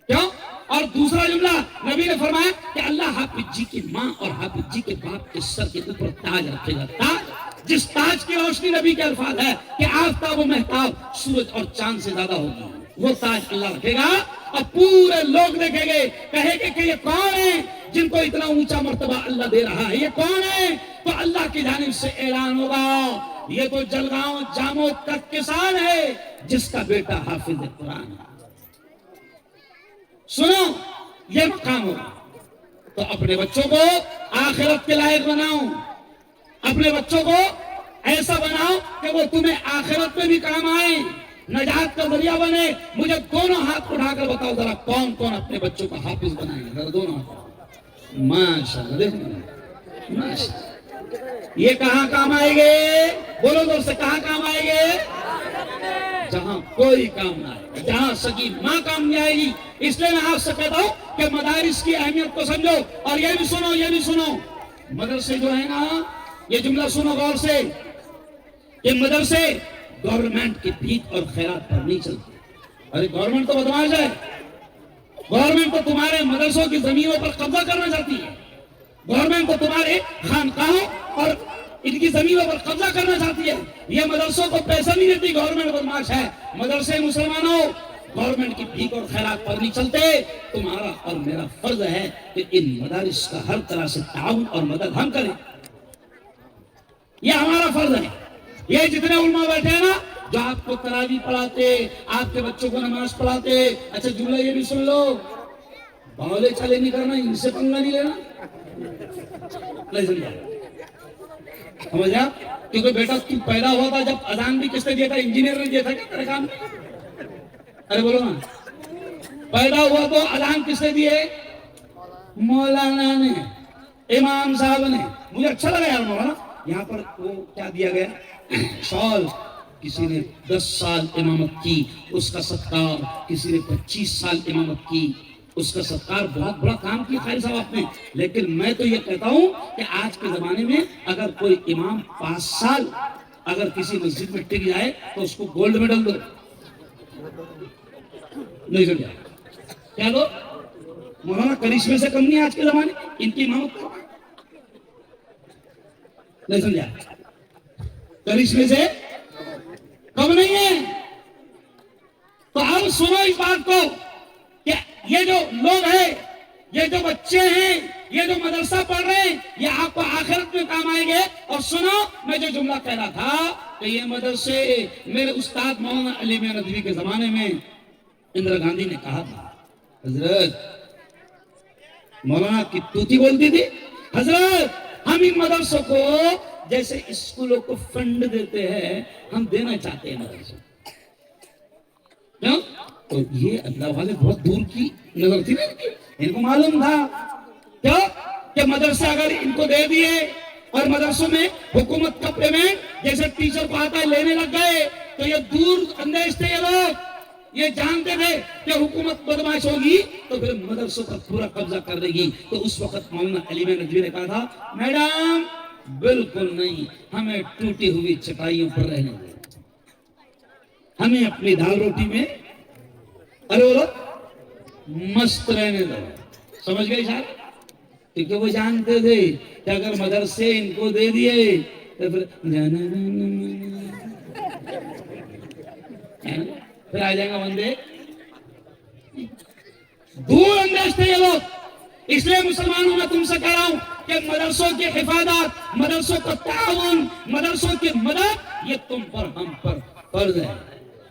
کیوں؟ اور دوسرا جملہ نبی نے فرمایا کہ اللہ حافظ جی کی ماں اور حافظ جی کے باپ کے سر کے اوپر تاج رکھے گا، تاج جس تاج کی روشنی نبی کے الفاظ ہے کہ آفتاب و مہتاب سورج اور چاند سے زیادہ ہوگی، وہ تاج اللہ رکھے گا اور پورے لوگ دیکھیں گے، کہے گے کہ یہ کون ہے جن کو اتنا اونچا مرتبہ اللہ دے رہا ہے، یہ کون ہے؟ تو اللہ کی جانب سے اعلان ہوگا یہ تو جلگاؤں جاموت کا کسان ہے جس کا بیٹا حافظ قرآن ہے۔ سنو یہ مقام ہوگا، تو اپنے بچوں کو آخرت کے لائق بناؤ، اپنے بچوں کو ایسا بناؤ کہ وہ تمہیں آخرت میں بھی کام آئے، نجات کا ذریعہ بنے۔ مجھے دونوں ہاتھ اٹھا کر بتاؤ ذرا کون کون اپنے بچوں کا حافظ بنائیں گے، ذرا دونوں ہاتھ، ماشاءاللہ دیکھیں ماشاءاللہ۔ یہ کہاں کام آئے گے؟ بولو زور سے، کہاں کام آئے گے؟ جہاں کوئی کام نہ آئے، جہاں سگی ماں کام نہیں آئے گی۔ اس لیے میں آپ سے کہتا ہوں کہ مدارس کی اہمیت کو سمجھو، اور یہ بھی سنو مدرسے جو ہیں نا، یہ جملہ سنو غور سے، کہ مدرسے گورنمنٹ کی بھیک اور خیرات پر نہیں چلتے۔ ارے گورنمنٹ تو بدماش ہے، گورنمنٹ تو تمہارے مدرسوں کی زمینوں پر قبضہ کرنا چاہتی ہے، گورنمنٹ تو تمہارے خانقاہوں اور ان کی زمینوں پر قبضہ کرنا چاہتی ہے۔ یہ مدرسوں کو پیسہ نہیں دیتی، گورنمنٹ بدماش ہے۔ مدرسے مسلمانوں گورنمنٹ کی بھیک اور خیرات پر نہیں چلتے. تمہارا اور میرا فرض ہے کہ ان مدارس کا ہر طرح سے تعاون اور مدد ہم کریں. یہ ہمارا فرض ہے. یہ جتنے علماء بیٹھے ہیں نا جو آپ کو تراویح پڑھاتے, آپ کے بچوں کو نماز پڑھاتے, اچھا جملہ یہ بھی سن لو, بولے چلے نہیں کرنا, ان سے پنگا نہیں لینا. نہیں سمجھا؟ سمجھا؟ کیونکہ بیٹا تو پیدا ہوا تھا جب اذان بھی کس نے دیا تھا؟ انجینئر نے دیا تھا کیا تیرے کام میں؟ ارے بولو نا, پیدا ہوا تو اذان کس نے دیے؟ مولانا نے, امام صاحب نے. مجھے اچھا لگا یار مولانا, یہاں پر وہ کیا دیا گیا سال, کسی نے 10 سال امامت کی اس کا ستکار, کسی نے 25 سال امامت کی اس کا ستکار. بہت بڑا کام کیا خیر صاحب آپ نے. لیکن میں تو یہ کہتا ہوں کہ آج کے زمانے میں اگر کوئی امام 5 سال اگر کسی مسجد میں ٹک جائے تو اس کو گولڈ میڈل دو. نہیں سمجھا کیا دو؟ مولانا کرشمے سے کم نہیں آج کے زمانے ان کی امامت کرنا. نہیں سمجھا؟ کرشمے سے کم نہیں ہے. تو اب سنو اس بات کو کہ یہ جو لوگ ہیں, یہ جو بچے ہیں, یہ جو مدرسہ پڑھ رہے ہیں, یہ آپ کو آخرت میں کام آئیں گے. اور سنو, میں جو جملہ کہہ رہا تھا کہ یہ مدرسے میرے استاد مولانا علی میاں ندوی کے زمانے میں اندرا گاندھی نے کہا تھا. حضرت مولانا کی توتی بولتی تھی, حضرت ہم ان مدرسوں کو جیسے اسکولوں کو فنڈ دیتے ہیں ہم دینا چاہتے ہیں مدرسوں. کیوں؟ تو یہ اللہ والے بہت دور کی نظر تھی نا ان کو معلوم تھا کیا کہ مدرسے اگر ان کو دے دیے اور مدرسوں میں حکومت کا پیمنٹ جیسے ٹیچر کو آتا ہے لینے لگ گئے تو یہ دور اندیش تھے. یہ لوگ یہ جانتے تھے کہ حکومت بدماش ہوگی تو پھر مدرسوں پر پورا قبضہ کر دے گی. تو اس وقت مولانا علی میاں ندوی نے کہا تھا, میڈم بالکل نہیں, ہمیں ٹوٹی ہوئی چٹائیوں پر رہنے دیں, ہمیں اپنی دال روٹی میں ارے بولو مست رہنے دو. سمجھ گئے صاحب؟ کیونکہ وہ جانتے تھے کہ اگر مدرسے ان کو دے دیے تو پھر آ جائیں گا بندے. دور اندیش تھے یہ لوگ. اس لیے مسلمانوں میں تم سے کہہ رہا ہوں کہ مدرسوں کی حفاظت, مدرسوں کا تعاون, مدرسوں کی مدد یہ تم پر ہم پر فرض ہے.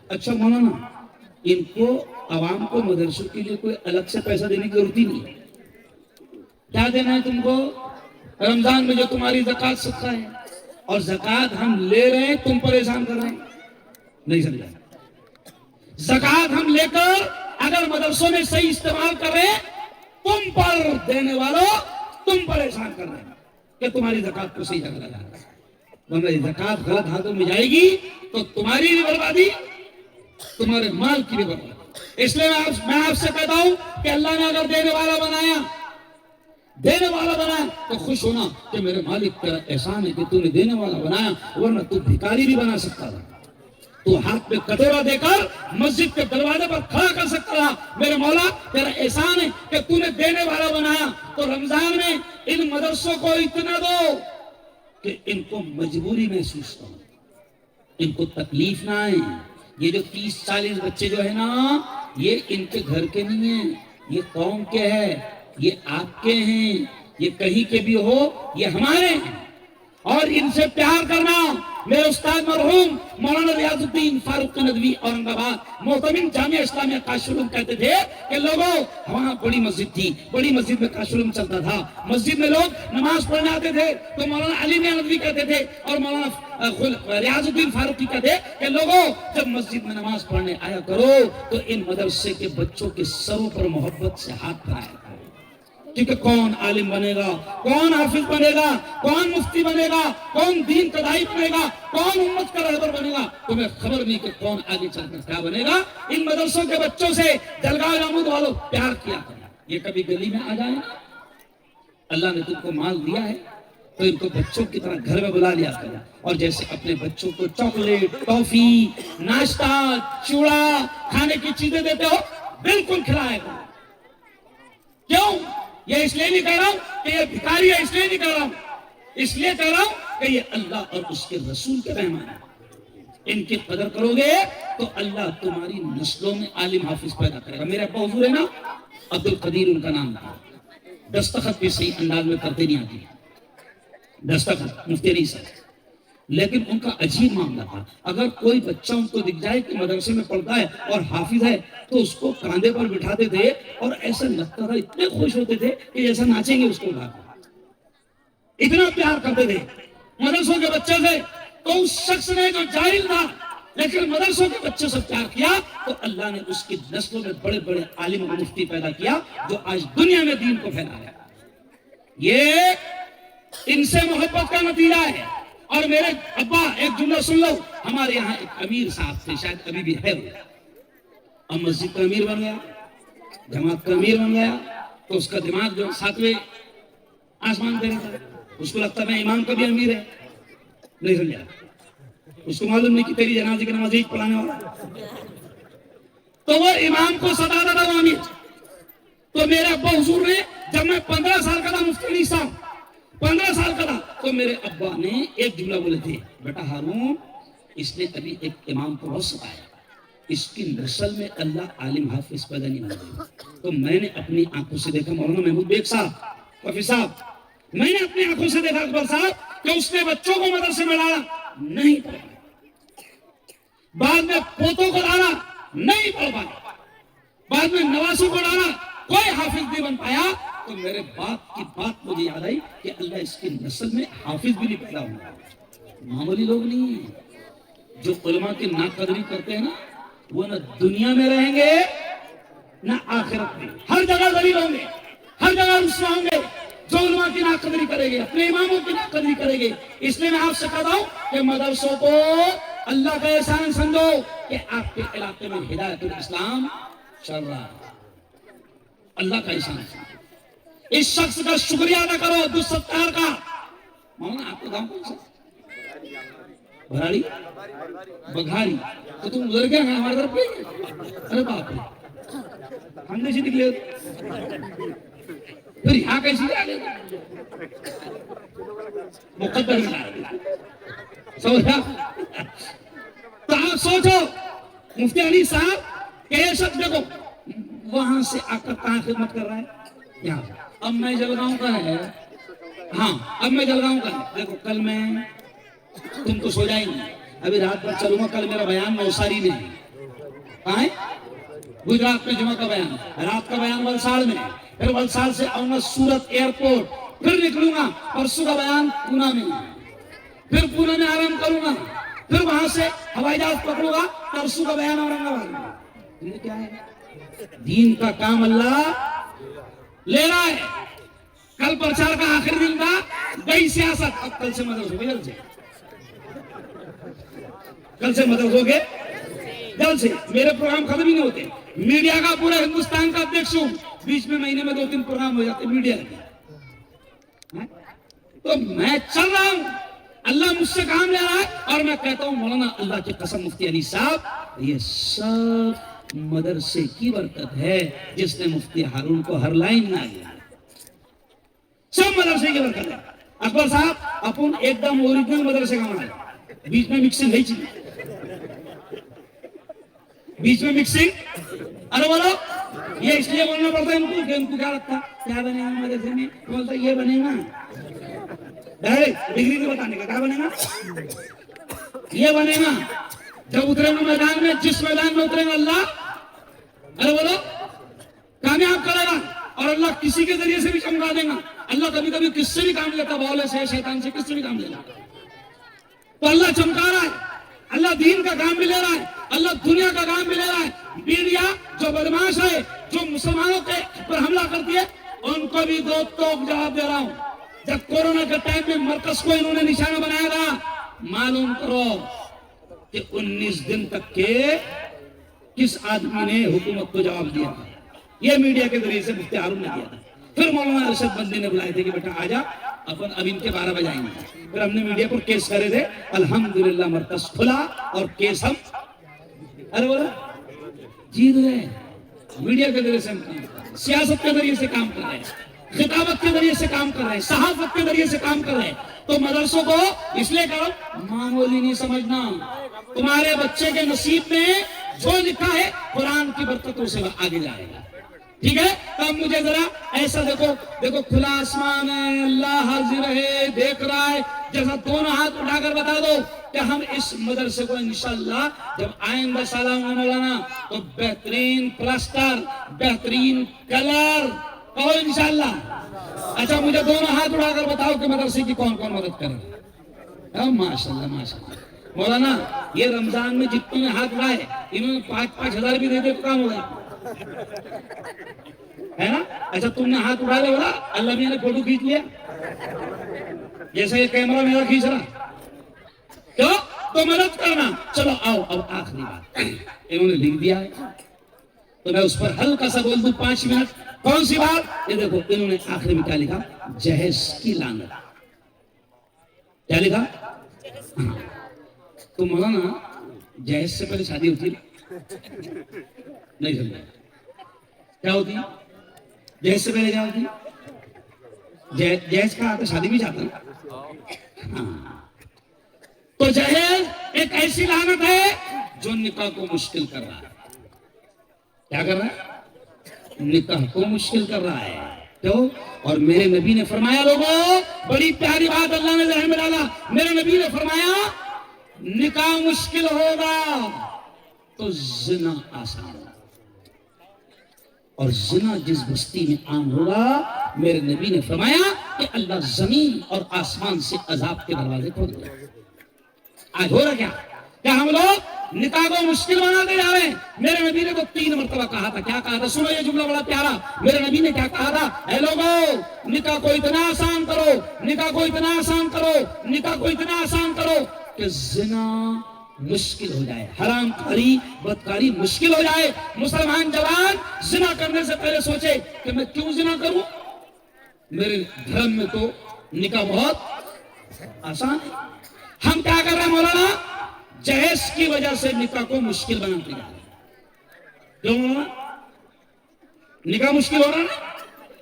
اچھا مولانا, ان کو عوام کو مدرسوں کے لیے کوئی الگ سے پیسہ دینے کی ضرورت ہی نہیں ہے. کیا دینا ہے تم کو؟ رمضان میں جو تمہاری زکوٰۃ صدقہ ہے, اور زکوٰۃ ہم لے رہے ہیں, تم پریشان کر رہے ہیں. نہیں سمجھا؟ زکوٰۃ ہم لے کر اگر مدرسوں میں صحیح استعمال کر رہے ہیں, تم پر دینے والوں تم پریشان کر رہے ہیں کہ تمہاری زکوٰۃ کو صحیح جگہ لگا رہا ہے. ورنہ زکوٰۃ غلط ہاتھوں میں جائے گی تو تمہاری بھی بربادی, تمہارے مال کی بھی بربادی. اس لیے میں آپ سے کہتا ہوں کہ اللہ نے اگر دینے والا بنایا تو خوش ہونا کہ میرے مالک تیرا احسان ہے کہ تو نے دینے والا بنایا, ورنہ تو بھکاری بھی بنا سکتا تھا. تو ہاتھ میں کٹورا دے کر مسجد کے دروازے پر کھڑا کر سکتا تھا. میرے مولا تیرا احسان ہے کہ تو نے دینے والا بنایا. تو رمضان میں ان مدرسوں کو اتنا دو کہ ان کو مجبوری محسوس کرو, ان کو تکلیف نہ آئے. یہ جو 30-40 بچے جو ہے نا, یہ ان کے گھر کے نہیں ہیں, یہ قوم کے ہیں, یہ آپ کے ہیں, یہ کہیں کے بھی ہو, یہ ہمارے ہیں. اور ان سے پیار کرنا. میرے استاد مرحوم مولانا ریاض الدین فاروق ندوی اورنگ آباد محتمم جامعہ اسلامیہ کاش علوم کہتے تھے کہ لوگوں, وہاں بڑی مسجد تھی, بڑی مسجد میں کاش علوم چلتا تھا, مسجد میں لوگ نماز پڑھنے آتے تھے تو مولانا علی میاں ندوی کہتے تھے اور مولانا ریاض الدین فاروقی کہتے کہ لوگوں جب مسجد میں نماز پڑھنے آیا کرو تو ان مدرسے کے بچوں کے سروں پر محبت سے ہاتھ پھیلایا کرو. کیونکہ کون عالم بنے گا, کون حافظ بنے گا, کون مفتی بنے گا, کون دین کا داعی بنے گا, کون امت کا رہبر بنے گا, تمہیں خبر نہیں کہ کون آگے چل کر کیا بنے گا. ان مدرسوں کے بچوں سے جلگاؤ جامود والوں پیار کیا کرنا. یہ کبھی گلی میں آ جائیں, اللہ نے تم کو مال دیا ہے تو ان کو بچوں کی طرح گھر میں بلا لیا کرنا, اور جیسے اپنے بچوں کو چاکلیٹ, ٹافی, ناشتہ, چوڑا, کھانے کی چیزیں دیتے ہو بالکل کھلایا کرو. کیوں؟ یہ اس لیے نہیں کہہ رہا ہوں کہ یہ بھکاری ہے, اس لیے نہیں کہہ رہا ہوں, اس لیے کہہ رہا ہوں کہ یہ اللہ اور اس کے رسول کے مہمان ہیں. ان کی قدر کرو گے تو اللہ تمہاری نسلوں میں عالم حافظ پیدا کرے گا. میرے ابا حضور ہے نا, عبد القدیر ان کا نام تھا. دستخط بھی صحیح انداز میں کرتے نہیں آتی, دستخط مفتی علی صاحب. لیکن ان کا عجیب معاملہ تھا, اگر کوئی بچہ ان کو دکھ جائے کہ مدرسے میں پڑھتا ہے اور حافظ ہے تو اس کو کاندھے پر بٹھاتے تھے اور ایسا لگتا تھا, اتنے خوش ہوتے تھے کہ جیسا ناچیں گے اس کو اٹھا کر, اتنا پیار کرتے تھے مدرسوں کے بچے سے. تو اس شخص نے جو جاہل تھا لیکن مدرسوں کے بچے سے پیار کیا تو اللہ نے اس کی نسلوں میں بڑے بڑے عالم و مفتی پیدا کیا جو آج دنیا میں دین کو پھیلا رہے ہیں. یہ ان سے محبت کا نتیجہ ہے. اور میرے ابا, ایک جملہ سن لو, ہمارے یہاں ایک امیر صاحب تھے, شاید ابھی بھی ہے وہ, اب مسجد کا امیر بن گیا, جماعت کا امیر بن گیا, تو اس کا دماغ جو 7ویں آسمان پہ رہتا ہے, اس کو لگتا ہے میں امام کا بھی امیر ہے. نہیں سمجھا, اس کو معلوم نہیں کہ تیری جنازے کی نماز عید پڑھانے والا. تو وہ امام کو ستا تھا وہ امیر. تو میرے ابا حضور نے, جب میں 15 سال کا تھا, مفتی علی صاحب 15 سال کا تھا, تو میرے ابا نے ایک جملہ بولے تھے, بیٹا ہارون, اس نے ابھی ایک امام کو بہت ستایا, اس کی نسل میں اللہ عالم حافظ پیدا نہیں ہوگا. تو میں نے اپنی آنکھوں سے دیکھا, مولانا محمود بیگ صاحب, کفی صاحب, میں نے اپنی آنکھوں سے دیکھا اکبر صاحب کہ اس نے بچوں کو مدرسے میں ڈالا, نہیں پڑھ پائے. بعد میں پوتوں کو ڈالا, نہیں پڑھ پائے. بعد میں نواسوں کو ڈالا, کوئی حافظ نہیں بن پایا. تو میرے باپ کی بات مجھے یاد آئی کہ اللہ اس کی نسل میں حافظ بھی نہیں پیدا ہوگا. معمولی لوگ نہیں ہیں جو علماء کی ناقدری کرتے ہیں نا, وہ نہ دنیا میں رہیں گے نہ آخرت میں. ہر جگہ ذلیل ہوں گے, ہر جگہ رسوا ہوں گے. جو علماء کی ناقدری کرے گے, اپنے اماموں کی ناقدری کرے گے. اس لیے میں آپ سے کہتا ہوں کہ مدرسوں کو اللہ کا احسان سمجھو کہ آپ کے علاقے میں ہدایت الاسلام چل رہا ہے. اللہ کا احسان سمجھو, اس شخص کا شکریہ ادا کرو, عبد الستار کا. مولانا آپ کو گاؤں کون سا؟ بھراڑی, بگھاری. تو تم ادھر کیا ہے, ہمارے طرف پہ. ارے باپ رے, ہم نے سے نکلے پھر یہاں کیسی آ گئے, مقدر میں آ گئے. سمجھا؟ تو آپ سوچو, مفتی علی صاحب کہ یہ شخص دیکھو وہاں سے آ کر کہاں خدمت کر رہا ہے, یہاں. اب میں جلگاؤں کا ہے, ہاں اب میں جلگاؤں کا ہے. دیکھو کل میں تم کو سو جائیں گے, ابھی رات بھر چلوں گا. کل میرا بیان نوساری میں ہے, کہاں ہے, گجرات میں جمعہ کا بیان, رات کا بیان ولساڑ میں, پھر ولساڑ سے آؤں گا سورت ایئرپورٹ, پھر نکلوں گا پرسوں کا بیان پونا میں, پھر پونا میں آرام کروں گا, پھر وہاں سے ہوائی جہاز پکڑوں گا, پرسوں کا بیان اورنگ آباد میں. یہ کیا ہے, دین کا کام اللہ لے رہا ہے. کل پرچار کا آخری دن تھا, گئی سیاست. اب کل سے مدرسوں کے جلد سے, کل سے مدرسوں کے جلد سے. میرے پروگرام ختم ہی نہیں ہوتے. میڈیا کا پورا ہندوستان کا ادھیکش ہوں, بیچ میں مہینے میں 2-3 پروگرام ہو جاتے میڈیا کے. تو میں چل رہا ہوں, اللہ مجھ سے کام لے رہا ہے, اور میں کہتا ہوں مولانا اللہ کی قسم مفتی علی صاحب یہ سب مدرسے کی برکت ہے جس نے مفتی ہارون کو ہر لائن نہ دیا. سب مدرسے کی برکت ہے. اکبر صاحب اپن ایک دم اوریجنل مدرسے کا مانا ہے, بیچ میں مکسنگ نہیں چاہیے, بیچ میں مکسنگ. ارے بولو, یہ اس لیے بولنا پڑتا ہے ان کو کہ ان کو کیا لگتا کیا بنے گا مدرسے میں, بولتا یہ بنے گا ڈگری کے بتانے کا, کیا بنے گا, یہ بنے گا. جب اترے گا میدان میں, جس میدان میں اترے گا اللہ ارے بولو کامیاب کرے گا, اور اللہ کسی کے ذریعے سے بھی چمکا دے گا. اللہ کبھی کبھی کس سے بھی کام لیتا, بولے سے, شیطان سے, کس سے بھی کام لے لیتا. تو اللہ چمکا رہا ہے, اللہ دین کا کام بھی لے رہا ہے, اللہ دنیا کا کام بھی لے رہا ہے. میڈیا جو بدماش ہے, جو مسلمانوں کے پر حملہ کرتی ہے, ان کو بھی 2 توپ جواب دے رہا ہوں. جب کورونا کے ٹائم میں مرکز کو انہوں نے نشانہ بنایا تھا, معلوم کرو کہ 19 دن تک کے کس آدمی نے حکومت کو جواب دیا تھا. یہ میڈیا کے ذریعے سے مفتی ہارون نے دیا تھا. پھر مولانا ارشد بندی نے بلائے تھے کہ بیٹا آجا, اب ان کے 12 بجائیں گے. پھر ہم نے میڈیا پر کیس کرے تھے, الحمدللہ مرکز کھلا اور کیس ہم ارے بولا جیت گئے. میڈیا کے ذریعے سے ہم کام کر رہے ہیں, سیاست کے ذریعے سے کام کر رہے ہیں, خطابت کے ذریعے سے کام کر رہے ہیں, صحافت کے ذریعے سے کام کر رہے ہیں. تو مدرسوں کو اس لیے کرو معمولی نہیں سمجھنا, تمہارے بچے کے نصیب میں جو لکھا ہے قرآن کی برکتوں سے آگے جائے گا. ٹھیک ہے. تب مجھے ذرا ایسا دیکھو کھلا آسمان ہے, اللہ حاضر ہے, دیکھ رہا ہے, جیسا دونوں ہاتھ اٹھا کر بتا دو کہ ہم اس مدرسے کو انشاءاللہ جب آئندہ سال آؤں گا مولانا تو بہترین پلاسٹر, بہترین کلر, کہو انشاءاللہ. اچھا مجھے دونوں ہاتھ اٹھا کر بتاؤ کہ مدرسے کی کون کون مدد کرے. ماشاءاللہ ماشاءاللہ. مولانا یہ رمضان میں جتنے نے ہاتھ اٹھائے انہوں نے 5,000 بھی دے دے تو کام ہو گیا ہے نا. اچھا تم نے ہاتھ اٹھا لیا بولا اللہ میاں نے فوٹو کھینچ لیا جیسا یہ کیمرہ میرا کھینچ رہا, کیوں تو مدد کرنا. چلو آؤ اب آخری بات انہوں نے لکھ دیا ہے تو میں اس پر ہلکا سا بول دوں 5 منٹ. کون سی بات؟ یہ دیکھو انہوں نے آخری میں کیا لکھا, جہیز کی لعنت. کیا لکھا؟ ہاں. تو مولانا جہیز سے پہلے شادی ہوتی نہیں سمجھا کیا ہوتی؟ جہیز سے پہلے کیا ہوتی؟ جہیز کا آتا شادی بھی جاتا نا. تو جہیز ایک ایسی لعنت ہے جو نکاح کو مشکل کر رہا ہے. کیا کر رہا ہے؟ نکاح کو مشکل کر رہا ہے. کیوں؟ اور میرے نبی نے فرمایا, لوگوں بڑی پیاری بات اللہ نے ذہن میں ڈالا, میرے نبی نے فرمایا نکاح مشکل ہوگا تو زنا آسان ہوگا. اور زنا جس بستی میں عام ہوگا میرے نبی نے فرمایا کہ اللہ زمین اور آسمان سے عذاب کے دروازے کھول دے. آج ہو رہا کیا ہم لوگ نکاح کو مشکل بناتے جا رہے ہیں. میرے نبی نے تو 3 مرتبہ کہا تھا. کیا کہا تھا؟ سنو یہ جملہ بڑا پیارا. میرے نبی نے کیا کہا تھا؟ اے لوگوں نکاح کو اتنا آسان کرو, نکاح کو اتنا آسان کرو, نکاح کو اتنا آسان کرو کہ زنا مشکل ہو جائے, حرام کاری بدکاری مشکل ہو جائے. مسلمان جوان زنا کرنے سے پہلے سوچے کہ میں کیوں زنا کروں, میرے دھرم میں تو نکاح بہت آسان ہے. ہم کیا کر رہے ہیں مولانا؟ جہیز کی وجہ سے نکاح کو مشکل بناتے جا رہے ہیں. کیوں مولانا نکاح مشکل ہو رہا ہے؟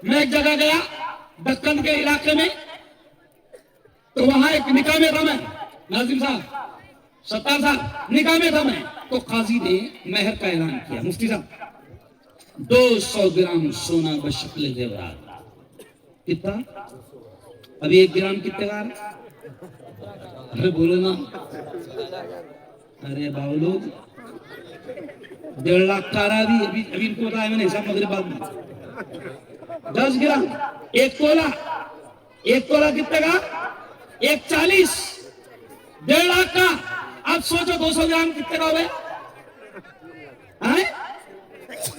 میں ایک جگہ گیا دکن کے علاقے میں, تو وہاں ایک نکاح میں تھا, میں ناظم صاحب ستار صاحب نکاح میں تھا میں, تو قاضی نے مہر کا اعلان کیا. مفتی صاحب 200 گرام سونا بشکل زیورات. کتنا؟ ابھی 1 گرام کتنے کا؟ ارے بولو نا, ارے باؤ لوگ 1.5 لاکھ کا رہا بھی. ابھی ان کو بتایا میں نے حساب مغرب بعد میں 10 گرام 1 تولہ. 1 تولہ کتنے کا؟ 140. 1.5 لاکھ کا. اب سوچو 200 گرام کتنے کا ہوئے؟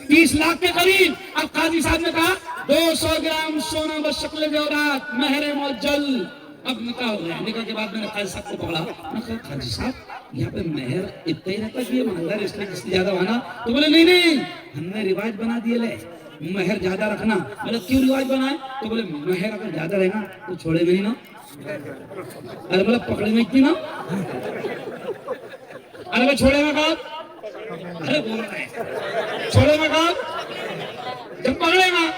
30 لاکھ کے قریب. اب قاضی صاحب نے کہا 200 گرام سونا بشکل زیورات مہر معجل. اب نکاح ہو گیا. نکاح کے بعد میں نے قاضی صاحب کو پکڑا, میں کہا قاضی صاحب یہاں پہ مہر اتنا ہی رہتا کہ یہ مالدار اس لیے جس زیادہ ہونا. تو بولے نہیں ہم نے رواج بنا دیے لے مہر زیادہ رکھنا. میں کیوں رواج بنائے؟ تو بولے مہر اگر زیادہ رہے گا تو چھوڑے گا ہی نا. ارے بولے پکڑے میں اتنی نا, ارے میں چھوڑے گا کہاں؟ ارے بول رہا ہے چھوڑے گا کہاں جب پکڑے گا.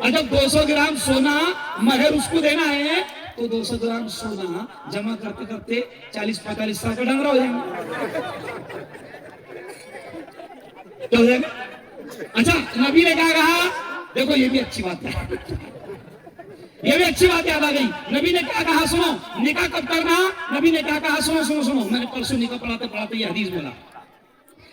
اچھا 200 گرام سونا مہر اس کو دینا ہے تو 200 گرام سونا جمع کرتے کرتے 40-45 سال کا ڈنگرا ہو جائے گا. کیا ہو جائے گا؟ اچھا نبی نے کیا کہا؟ دیکھو یہ بھی اچھی بات ہے, یہ بھی اچھی بات یاد آ گئی. نبی نے کیا کہا سنو, نکاح کب کرنا؟ نبی نے کیا کہا سنو سنو سنو. میں نے پرسوں نکاح پڑھاتے پڑھاتے یہ حدیث بولا.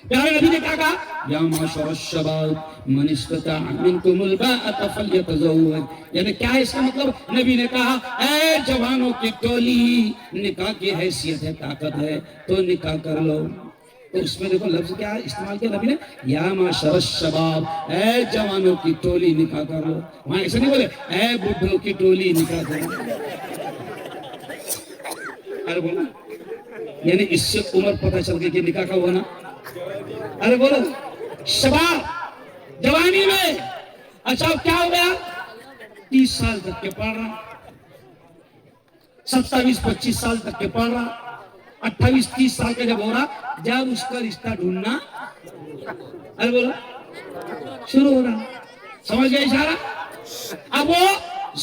پیارے نبی نے کیا کہا؟ یا معاشر الشباب من استطاع منکم الباءۃ فلیتزوج. یعنی کیا ہے اس کا مطلب؟ نبی نے کہا اے جوانوں کی ٹولی, نکاح کی حیثیت ہے, طاقت ہے تو نکاح کر لو. تو اس میں دیکھو لفظ کیا استعمال کیا نبی نے, یا معاشر الشباب, اے جوانوں کی ٹولی نکاح کر لو. وہاں ایسے نہیں بولے اے بڈھوں کی ٹولی نکاح کر لو. ارے بولو, یعنی اس سے عمر پتہ چل گئی کہ نکاح کا ہونا. ارے بولو شباب جوانی میں. اچھا کیا ہو گیا؟ 30 سال تک کے پڑھ رہا, 27-25 سال تک کے پڑھ رہا, 28-30 سال کا جب ہو رہا جب اس کا رشتہ ڈھونڈنا ارے بولو شروع ہو رہا. سمجھ گئے اشارہ؟ اب وہ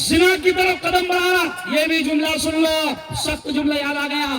زنا کی طرف قدم بڑھا رہا. یہ بھی جملہ سن لو, سخت جملہ یاد آ گیا.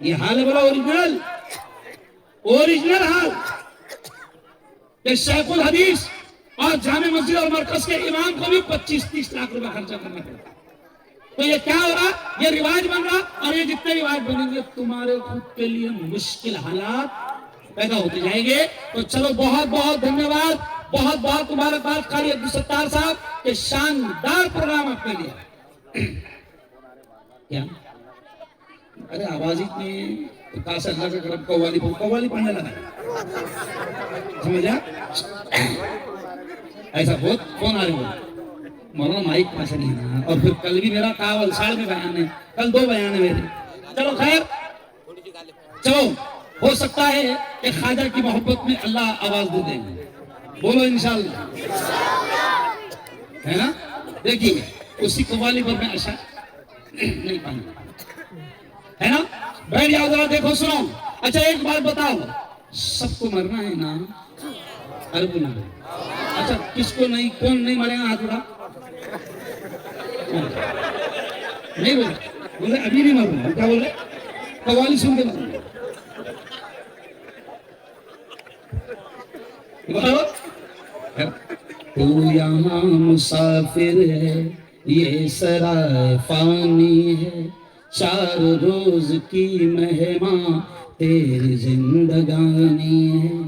یہ حال ہے بڑا اوریجنل حال کہ شیخ الحدیث اور جامع مسجد اور مرکز کے امام کو بھی 25-30 لاکھ روپے خرچہ کرنا پڑتا. تو یہ کیا ہو رہا؟ یہ رواج بن رہا, اور یہ جتنے رواج بنیں گے تمہارے خود کے لیے مشکل حالات پیدا ہوتے جائیں گے. تو چلو بہت بہت دھنیہ واد, بہت بہت مبارکباد قاری عبدالستار صاحب کہ شاندار پروگرام آپ نے لیا. کیا ارے آواز اتنی کاسا اللہ کا کرم, قوالی پڑھنے لگا سمجھا. ایسا بہت فون آ رہے ہیں مولانا مائک پاس نہیں ہے. اور پھر کل بھی میرا کاول سال میں بیان ہے, کل 2 بیان ہے میرے. چلو خیر, چلو ہو سکتا ہے کہ خواجہ کی محبت میں اللہ آواز دے دیں گے. بولو انشاءاللہ, ہے نا. دیکھیے اسی قوالی پر میں اشعار نہیں پاؤں ہے نا. بیٹھ جاؤ ذرا, دیکھو سنو. اچھا ایک بات بتاؤ, سب کو مرنا ہے نا؟ ارے بولو. اچھا کس کو نہیں, کون نہیں مرے گا ہاتھ اٹھا. نہیں بولے ابھی نہیں مروں. کیا بول رہے؟ قوالی سن کے مروں. تو یہاں مسافر ہے, یہ سرائے فانی ہے, 4 روز کی مہمان تیری زندگانی ہے.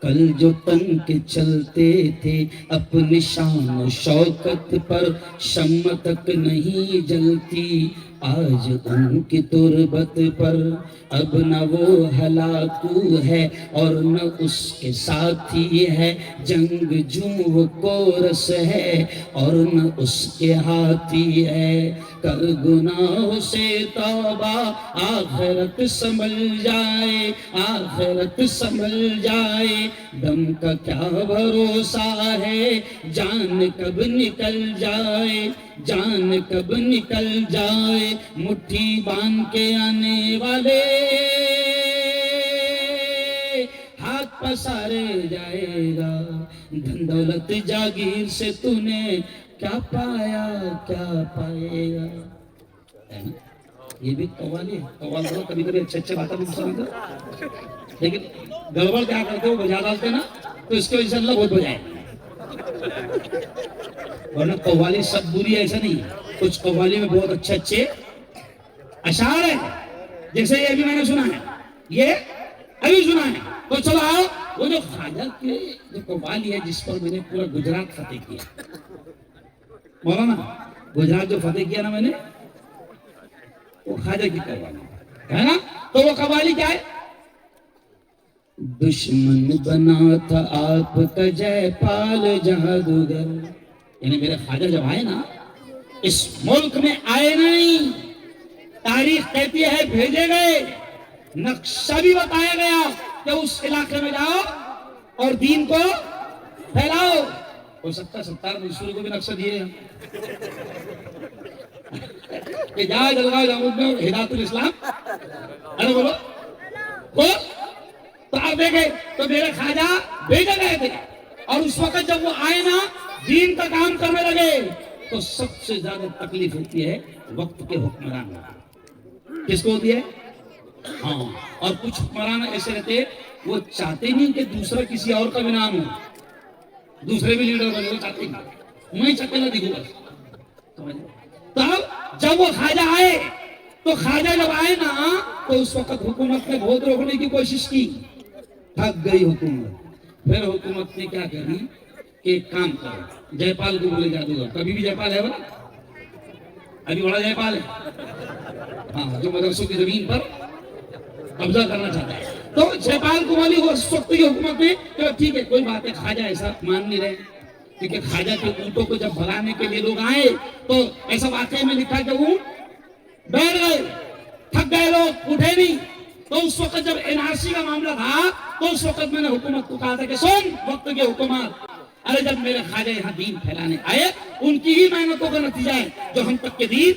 کل جو تن کے چلتے تھے اپنی شان و شوکت پر, شمع تک نہیں جلتی آج ان کی تربت پر. اب نہ وہ ہلاکو ہے اور نہ اس کے ساتھی ہے, جنگ جو وہ کورس ہے اور نہ اس کے ہاتھی ہے. کر گناہ سے توبہ آخرت سنبھل جائے, آخرت سنبھل جائے. دم کا کیا بھروسہ ہے, جان کب نکل جائے, جان کب نکل جائے. مٹھی باندھ کے آنے والے ہاتھ پسارے جائے گا. دھن دولت جاگیر سے تو نے کیا پایا, کیا پائے گا. یہ بھی قوالی ہے. قوال کرو کبھی کبھی اچھے باتیں بھی سمجھتے, لیکن گڑبڑ کیا کرتے ہو, بجا ڈالتے نا, تو اس کی وجہ سے اللہ بہت بجائے. ورنہ قوالی سب بری ایسا نہیں ہے, کچھ قوالی میں بہت اچھے اشعار ہیں. جیسے یہ ابھی میں نے سنا ہے, یہ ابھی سنا ہے. تو چلو آؤ, وہ جو خواجہ کے جو قوالی ہے جس پر میں نے پورا گجرات فتح کیا, مولانا گجرات جو فتح کیا نا میں نے, وہ خواجہ کی قوالی ہے نا. تو وہ قوالی کیا ہے؟ دشمن بنا تھا آپ کا جے پال جادوگر. یعنی میرے خواجہ جب آئے نا, اس ملک میں آئے نہیں, تاریخ کہتی ہے بھیجے گئے. نقشہ بھی بتایا گیا کہ اس علاقے میں جاؤ اور دین کو پھیلاؤ. ہو سکتا ہے ستار منصوری کو بھی نقشہ دیے کہ جا جلگاؤ جامود میں ہدایت الاسلام. ارے بولو تو آپ دیکھیں تو میرے خواجہ بھیجے گئے تھے, اور اس وقت جب وہ آئے نا دین کا کام کرنے لگے, تو سب سے زیادہ تکلیف ہوتی ہے وقت کے حکمران. کس کو ہوتی ہے؟ ہاں. اور کچھ حکمران ایسے رہتے, وہ چاہتے نہیں کہ دوسرا کسی اور کا بھی نام ہو, دوسرے بھی لیڈر بنے, وہ چاہتے نہیں, میں چکے نہ دکھوں بس. تب جب وہ خواجہ آئے, تو خواجہ جب آئے نا, تو اس وقت حکومت نے بہت روکنے کی کوشش کی, تھک گئی حکومت. پھر حکومت نے کیا کری کہ ایک کام کرو, جے پال کو بولے جادوگر. کبھی بھی جے پال ہے بنا, ابھی بڑا جے پال ہے, ہاں, جو مدرسوں کی زمین پر قبضہ کرنا چاہتا ہے. تو جے پال کو بولی اس وقت کی حکومت نے کہ ٹھیک ہے کوئی بات ہے, خواجہ ایسا مان نہیں رہے, کیونکہ خواجہ کے اونٹوں کو جب بھگانے کے لیے لوگ آئے تو ایسا واقعے میں لکھا کہ اونٹ بیٹھ گئے, تھک گئے لوگ, اٹھے نہیں. تو اس وقت جب NRC کا معاملہ تھا, تو اس وقت میں نے حکومت کو کہا تھا کہ سن وقت کی حکومت, ارے جب میرے خواجہ یہاں دین پھیلانے آئے, ان کی ہی محنتوں کا نتیجہ ہے جو ہم تک کے دین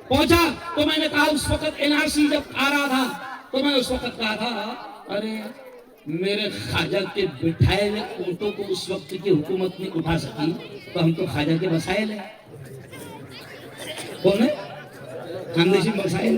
پہنچا. تو میں نے کہا اس وقت NRC جب آ رہا تھا, تو میں اس وقت کہا تھا ارے میرے خواجہ کے بٹھائے ہوئے اونٹوں کو اس وقت کی حکومت نے اٹھا سکی, تو ہم تو خواجہ کے مسائل ہیں. کون ہے؟ خاندیشی مسائل.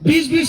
20-20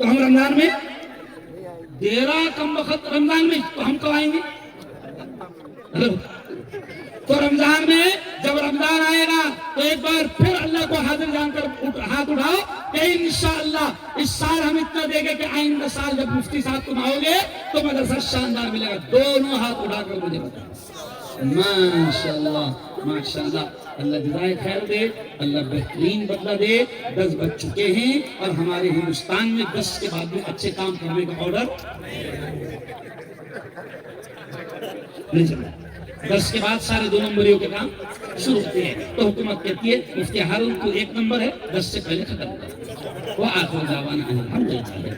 تو ہم رمضان میں دے رہا کم وقت رمضان میں تو ہم کب آئیں گے؟ تو رمضان میں جب رمضان آئے گا تو ایک بار پھر اللہ کو حاضر جان کر ہاتھ اٹھاؤ کہ انشاءاللہ اس سال ہم اتنا دے گے کہ آئندہ سال جب مفتی صاحب تم آؤ گے تو مدرسہ شاندار ملے گا. دونوں ہاتھ اٹھا کر مجھے بتاؤ. ماشاءاللہ ماشاءاللہ. اللہ جزائے خیر دے, اللہ بہترین بدلہ دے. 10 بج چکے ہیں اور ہمارے ہندوستان میں 10 کے بعد بھی اچھے کام کرنے کا آرڈر نہیں چل رہا. 10 کے بعد سارے 2 نمبریوں کے کام شروع ہوتے ہیں. تو حکومت کہتی ہے مفتی ہارون کو 1 نمبر ہے, 10 سے پہلے ختم کرو. وآخر دعوانا ان الحمد للہ.